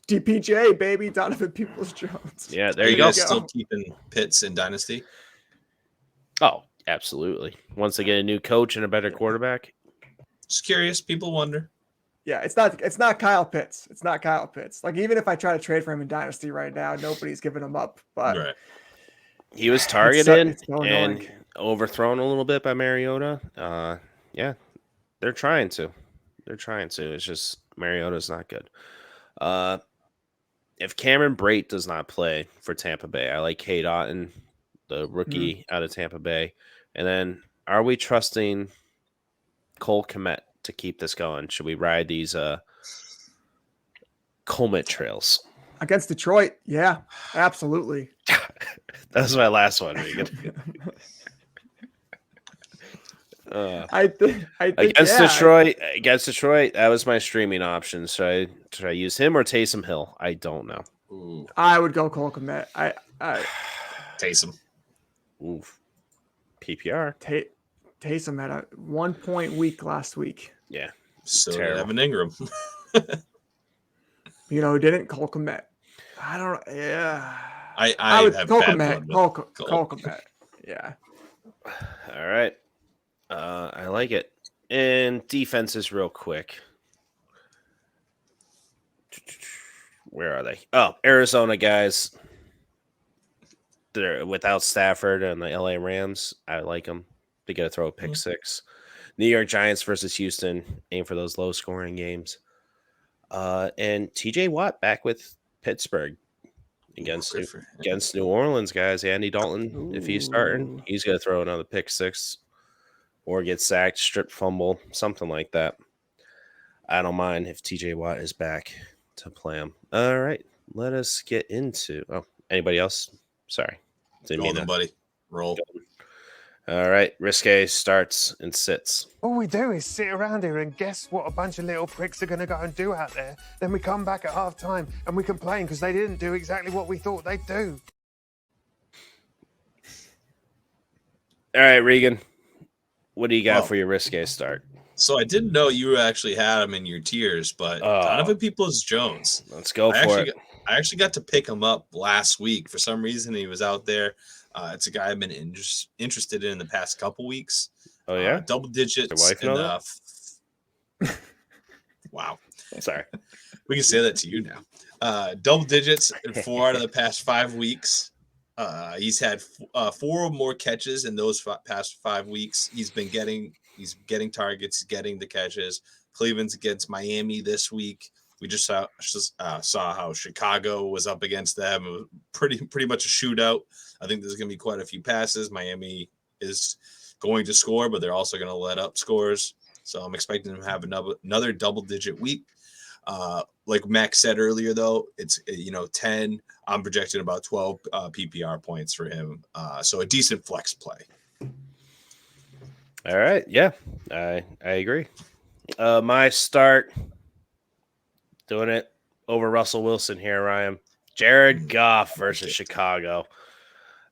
DPJ, baby, Donovan Peoples-Jones. Yeah, there you go. Still keeping Pitts in Dynasty? Oh, absolutely. Once they get a new coach and a better quarterback. Just curious. People wonder. Yeah, it's not Kyle Pitts. It's not Kyle Pitts. Like, even if I try to trade for him in Dynasty right now, nobody's giving him up. But he was targeted and overthrown a little bit by Mariota. Yeah, they're trying to. It's just Mariota's not good. If Cameron Brate does not play for Tampa Bay, I like Cade Otton, the rookie out of Tampa Bay. And then, are we trusting Cole Kmet to keep this going? Should we ride these Kmet trails? Against Detroit, yeah, absolutely. That was my last one, Regan. I think against Detroit, that was my streaming option. Should I use him or Taysom Hill? I don't know. Ooh. I would go Cole Kmet. Taysom. Oof. PPR. Taysom had a 1 point week last week. Yeah. So did Evan Ingram. You know who didn't? Cole Kmet. I don't know. Yeah. I would have Cole Kmet. Cole Kmet. Yeah. All right. I like it. And defenses real quick. Where are they? Oh, Arizona guys. They're without Stafford and the LA Rams. I like them. They got to throw a pick 6. New York Giants versus Houston. Aim for those low scoring games. And TJ Watt back with Pittsburgh against New Orleans guys. Andy Dalton, if he's starting, he's going to throw another pick 6 or get sacked, strip fumble, something like that. I don't mind if TJ Watt is back to play him. All right, let us get into. Oh, anybody else? Sorry, didn't mean that, buddy. Roll. All right, Risque starts and sits. All we do is sit around here and guess what a bunch of little pricks are going to go and do out there. Then we come back at half time and we complain because they didn't do exactly what we thought they'd do. All right, Regan, what do you got for your Risque start? So I didn't know you actually had him in your tiers, but Donovan Peoples-Jones. Let's go for it. I actually got to pick him up last week. For some reason, he was out there. It's a guy I've been interested in the past couple weeks. Oh, yeah? Double digits. Your wife Wow. Sorry. We can say that to you now. Double digits in 4 out of the past 5 weeks. He's had 4 or more catches in those past 5 weeks. He's getting targets, getting the catches. Cleveland's against Miami this week. We just saw how Chicago was up against them. It was pretty much a shootout. I think there's going to be quite a few passes. Miami is going to score, but they're also going to let up scores. So I'm expecting them to have another double-digit week. Like Max said earlier, though, it's 10. I'm projecting about 12 PPR points for him. So a decent flex play. All right, yeah, I agree. My start, doing it over Russell Wilson here, Ryan. Jared Goff versus Chicago.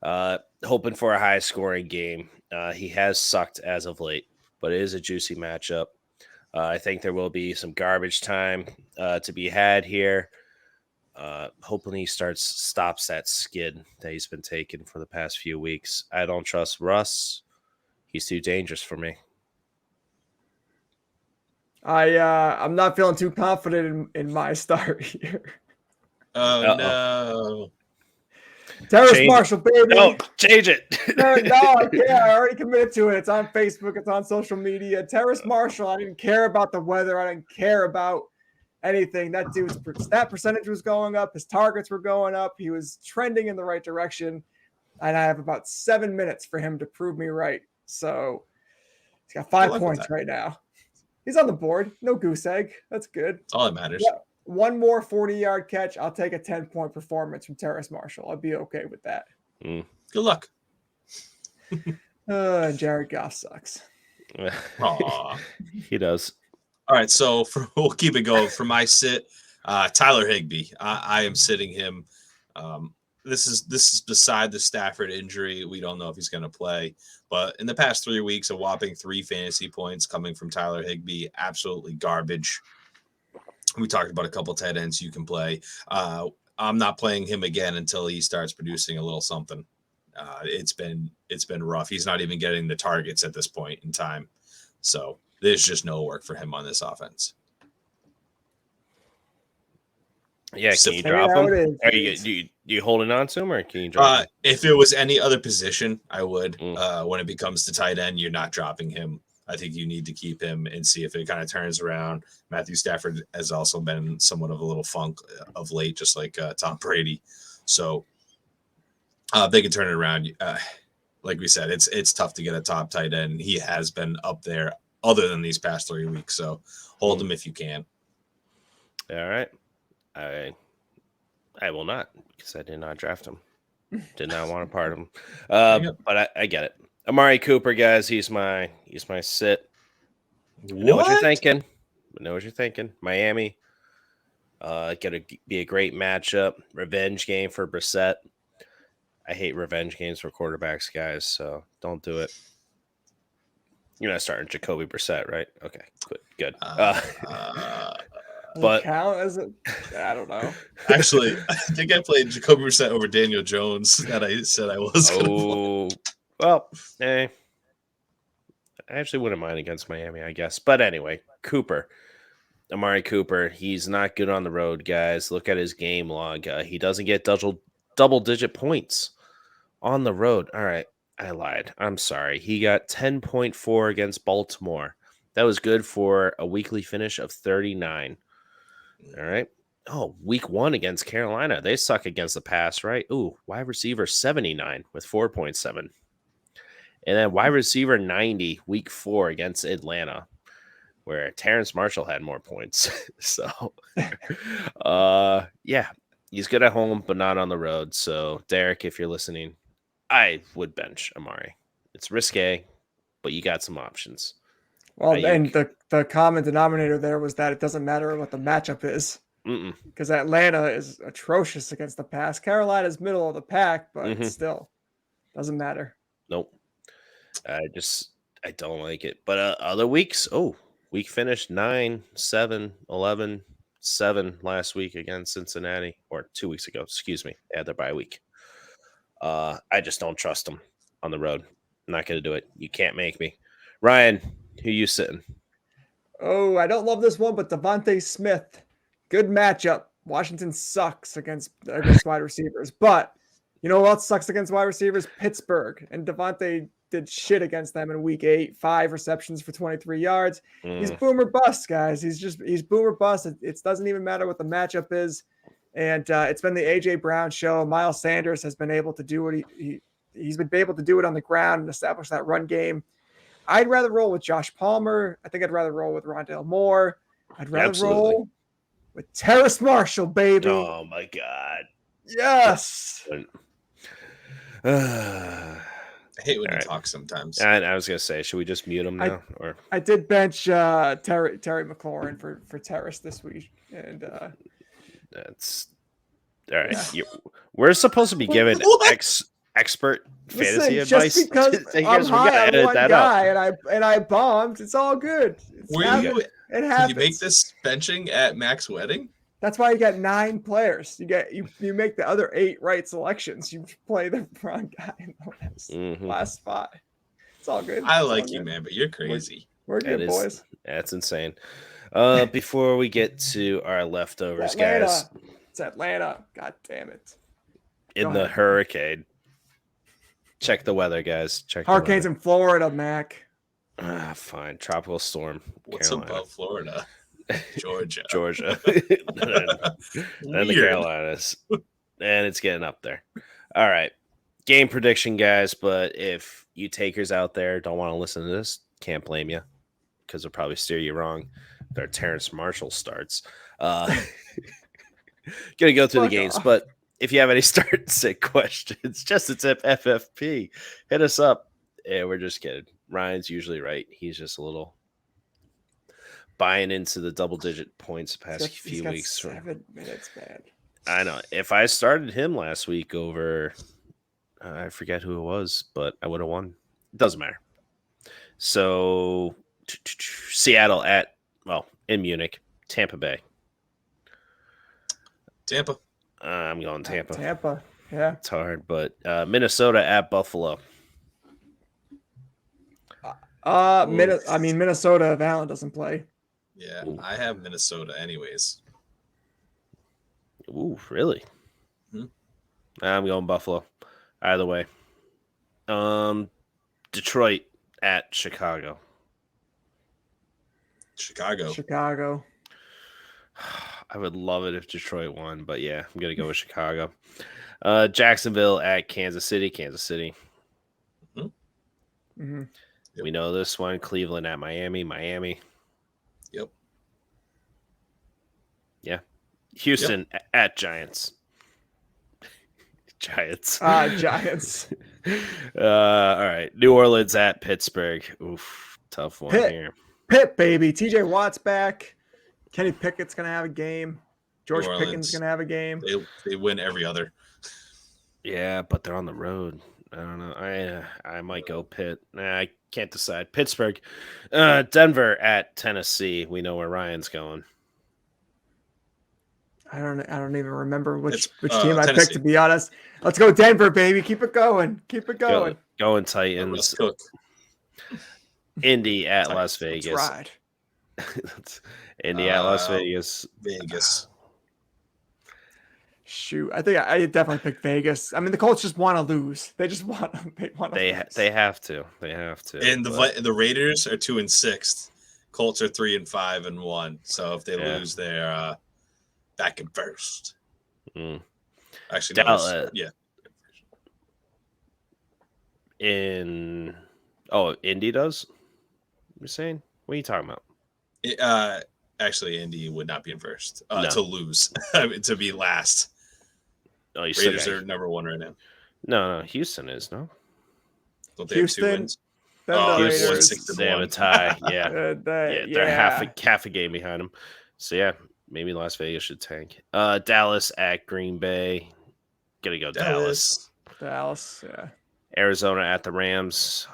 Hoping for a high-scoring game. He has sucked as of late, but it is a juicy matchup. I think there will be some garbage time to be had here. Hoping he stops that skid that he's been taking for the past few weeks. I don't trust Russ. He's too dangerous for me. I'm not feeling too confident in my start here. Oh Uh-oh. no. Terrace Marshall, baby. No, change it. No, I can't. I already committed to it. It's on Facebook. It's on social media. Terrace Marshall. I didn't care about the weather. I didn't care about anything. That dude's snap percentage was going up. His targets were going up. He was trending in the right direction. And I have about 7 minutes for him to prove me right. So he's got 5 points right now. He's on the board. No goose egg. That's good. That's all that matters. Yeah. One more 40-yard catch. I'll take a 10-point performance from Terrace Marshall. I'll be okay with that. Good luck. Jared Goff sucks. He does. All right, so we'll keep it going. For my sit, Tyler Higbee. I am sitting him. This is beside the Stafford injury. We don't know if he's going to play. But in the past 3 weeks, a whopping 3 fantasy points coming from Tyler Higbee. Absolutely garbage. We talked about a couple tight ends you can play. I'm not playing him again until he starts producing a little something. It's been rough. He's not even getting the targets at this point in time. So there's just no work for him on this offense. Yeah, can you drop him? Are you holding on to him, or can you drop him? If it was any other position, I would. When it becomes to tight end, you're not dropping him. I think you need to keep him and see if it kind of turns around. Matthew Stafford has also been somewhat of a little funk of late, just like Tom Brady. So they can turn it around. Like we said, it's tough to get a top tight end. He has been up there other than these past 3 weeks. So hold him if you can. All right. I will not, because I did not draft him. Did not want to part him. But I get it. Amari Cooper, guys, he's my sit. I know what you're thinking. Miami. Gonna be a great matchup. Revenge game for Brissett. I hate revenge games for quarterbacks, guys, so don't do it. You're not starting Jacoby Brissett, right? Okay, good. But count as it? I don't know. Actually, I think I played Jacoby Brissett over Daniel Jones that I said I was. Well, I actually wouldn't mind against Miami, I guess. But anyway, Amari Cooper, he's not good on the road, guys. Look at his game log. He doesn't get double-digit points on the road. All right, I lied. I'm sorry. He got 10.4 against Baltimore. That was good for a weekly finish of 39. All right. Oh, week 1 against Carolina. They suck against the pass, right? Ooh, wide receiver 79 with 4.7. And then wide receiver 90, week 4 against Atlanta, where Terrace Marshall had more points. So, yeah, he's good at home, but not on the road. So, Derek, if you're listening, I would bench Amari. It's risque, but you got some options. Well, and the common denominator there was that it doesn't matter what the matchup is. Because Atlanta is atrocious against the pass. Carolina's middle of the pack, but still doesn't matter. Nope. I don't like it. But other weeks, week finished 9, 7, 11, 7 last week against Cincinnati, or 2 weeks ago. Excuse me. They had their bye week. I just don't trust them on the road. I'm not going to do it. You can't make me. Ryan, who you sitting? Oh, I don't love this one, but Devontae Smith. Good matchup. Washington sucks against wide receivers. But you know what else sucks against wide receivers? Pittsburgh. And Devontae did shit against them in week 8. 5 receptions for 23 yards. He's boomer bust, guys. He's boomer bust. It doesn't even matter what the matchup is. And it's been the A.J. Brown show. Miles Sanders has been able to do what he's been able to do it on the ground and establish that run game. I'd rather roll with Josh Palmer. I think I'd rather roll with Rondale Moore. I'd rather roll with Terrace Marshall, baby. Oh, my God. Yes. I hate when you talk sometimes. And I was going to say, should we just mute him now? I did bench Terry McLaurin for Terrace this week. And All right. We're supposed to be giving expert fantasy advice. Just because I'm high on one guy and I bombed, it's all good. Did you make this benching at Mac's wedding? That's why you got 9 players. You make the other 8 right selections. You play the wrong guy in the last spot. It's all good. I like you, man, but you're crazy. We're good, boys. That's insane. Before we get to our leftovers, guys. It's Atlanta. God damn it. In the hurricane. Check the weather, guys. Check hurricanes in Florida, Mac. Fine. Tropical storm. What's Carolina. above Florida? Georgia. then the Carolinas. And it's getting up there. All right. Game prediction, guys. But if you takers out there don't want to listen to this, can't blame you. Because they'll probably steer you wrong. Their Terrence Marshall starts. Gonna go through the games, but if you have any start and sit questions, just a tip FFP, hit us up. Yeah, we're just kidding. Ryan's usually right. He's just a little buying into the double-digit points the past few weeks. 7 minutes, man. I know. If I started him last week over, I forget who it was, but I would have won. It doesn't matter. So Seattle in Munich, Tampa Bay. Tampa. I'm going Tampa. Tampa, yeah. It's hard, but Minnesota at Buffalo. Minnesota if Allen doesn't play. Yeah, I have Minnesota anyways. Ooh, really? I'm going Buffalo. Either way. Detroit at Chicago. Chicago. I would love it if Detroit won, but yeah, I'm going to go with Chicago. Jacksonville at Kansas City. Mm-hmm. Yep. We know this one. Cleveland at Miami. Yep. Yeah. Houston at Giants. Giants. Giants. All right. New Orleans at Pittsburgh. Oof. Tough one here. Pitt, baby. TJ Watt's back. Kenny Pickett's going to have a game. George Pickens going to have a game. They win every other. Yeah, but they're on the road. I don't know. I might go Pitt. I can't decide. Pittsburgh. Denver at Tennessee. We know where Ryan's going. I don't even remember which team I Tennessee. picked, to be honest. Let's go Denver, baby. Keep it going. Going Titans. Indy at Las Vegas. Right. Indy at Las Vegas. Vegas. Shoot, I think I definitely picked Vegas. I mean, the Colts just want to lose. They just want to. They have to. And the Raiders are 2-6. Colts are 3-5-1. So if they lose, they're back in first. Actually, Indy does. You're saying? What are you talking about? Actually, Indy would not be in first to lose. To be last. Oh, Raiders are number 1 right now. No, Houston is, no? Don't they have 2 wins? Houston, they have a tie. Yeah. They're half a game behind them. So, yeah, maybe Las Vegas should tank. Dallas at Green Bay. Gonna go Dallas. Dallas, yeah. Arizona at the Rams.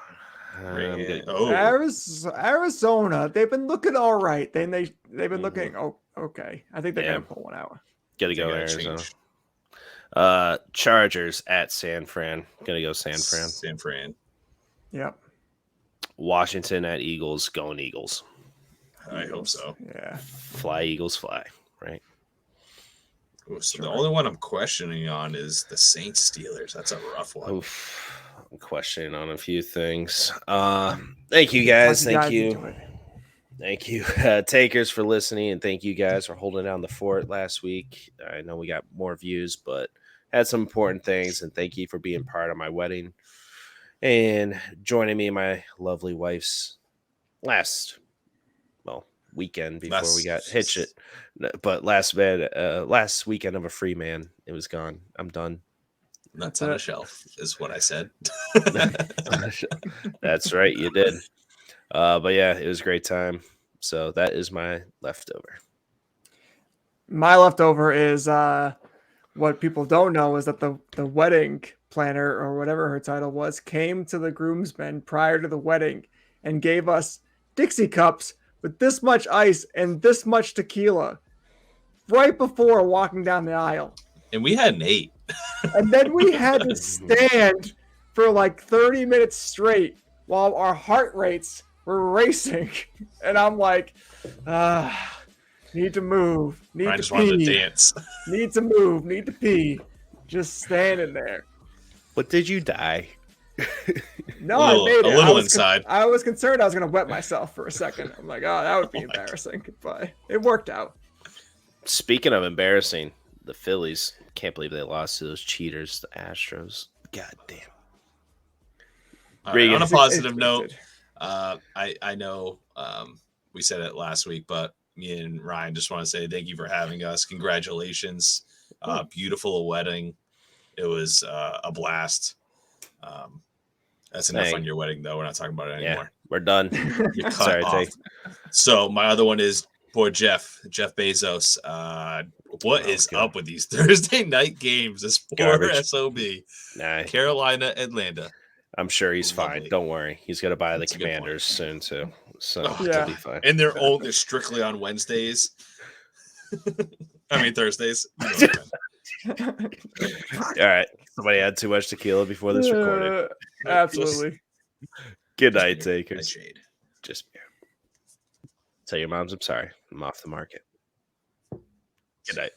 Arizona. They've been looking all right. They've been looking okay. I think they're gonna pull one out. Gotta go Arizona. Chargers at San Fran. Gonna go San Fran. Yep. Washington at Eagles. Going Eagles. I hope so. Yeah. Fly Eagles fly. Right. So the only one I'm questioning on is the Saints Steelers. That's a rough one. Oof. I'm questioning on a few things. Thank you guys. Thank you. Takers, for listening, and thank you guys for holding down the fort last week. I know we got more views, but had some important things, and thank you for being part of my wedding and joining me and my lovely wife's last weekend before we got hitched it. But last weekend of a free man, it was gone. I'm done. Nuts on a shelf is what I said. That's right, you did. But yeah, it was a great time. So that is my leftover. My leftover is what people don't know is that the wedding planner or whatever her title was came to the groomsmen prior to the wedding and gave us Dixie cups with this much ice and this much tequila right before walking down the aisle. And we had an 8. And then we had to stand for like 30 minutes straight while our heart rates were racing. And I'm like, need to move. Need I to just pee. wanted to dance. Need to move. Need to pee. Just standing there. But did you die? No, I made it. A little inside. I was concerned I was going to wet myself for a second. I'm like, oh, that would be embarrassing. But it worked out. Speaking of embarrassing, the Phillies, can't believe they lost to those cheaters, the Astros. God damn. Right, on a positive note, I know we said it last week, but me and Ryan just want to say thank you for having us. Congratulations. Beautiful wedding. It was a blast. That's enough on your wedding, though. We're not talking about it anymore. Yeah, we're done. You're cut Sorry, off. So my other one is poor Jeff Bezos. What is up with these Thursday night games? This poor SOB. Nah. Carolina, Atlanta. I'm sure he's fine. Don't worry. He's going to buy the Commanders soon, too. So he'll be fine. And they're strictly on Wednesdays. I mean, Thursdays. All right. Somebody had too much tequila before this recorded. Absolutely. Good night, takers. Just tell your moms I'm sorry. I'm off the market. Good night.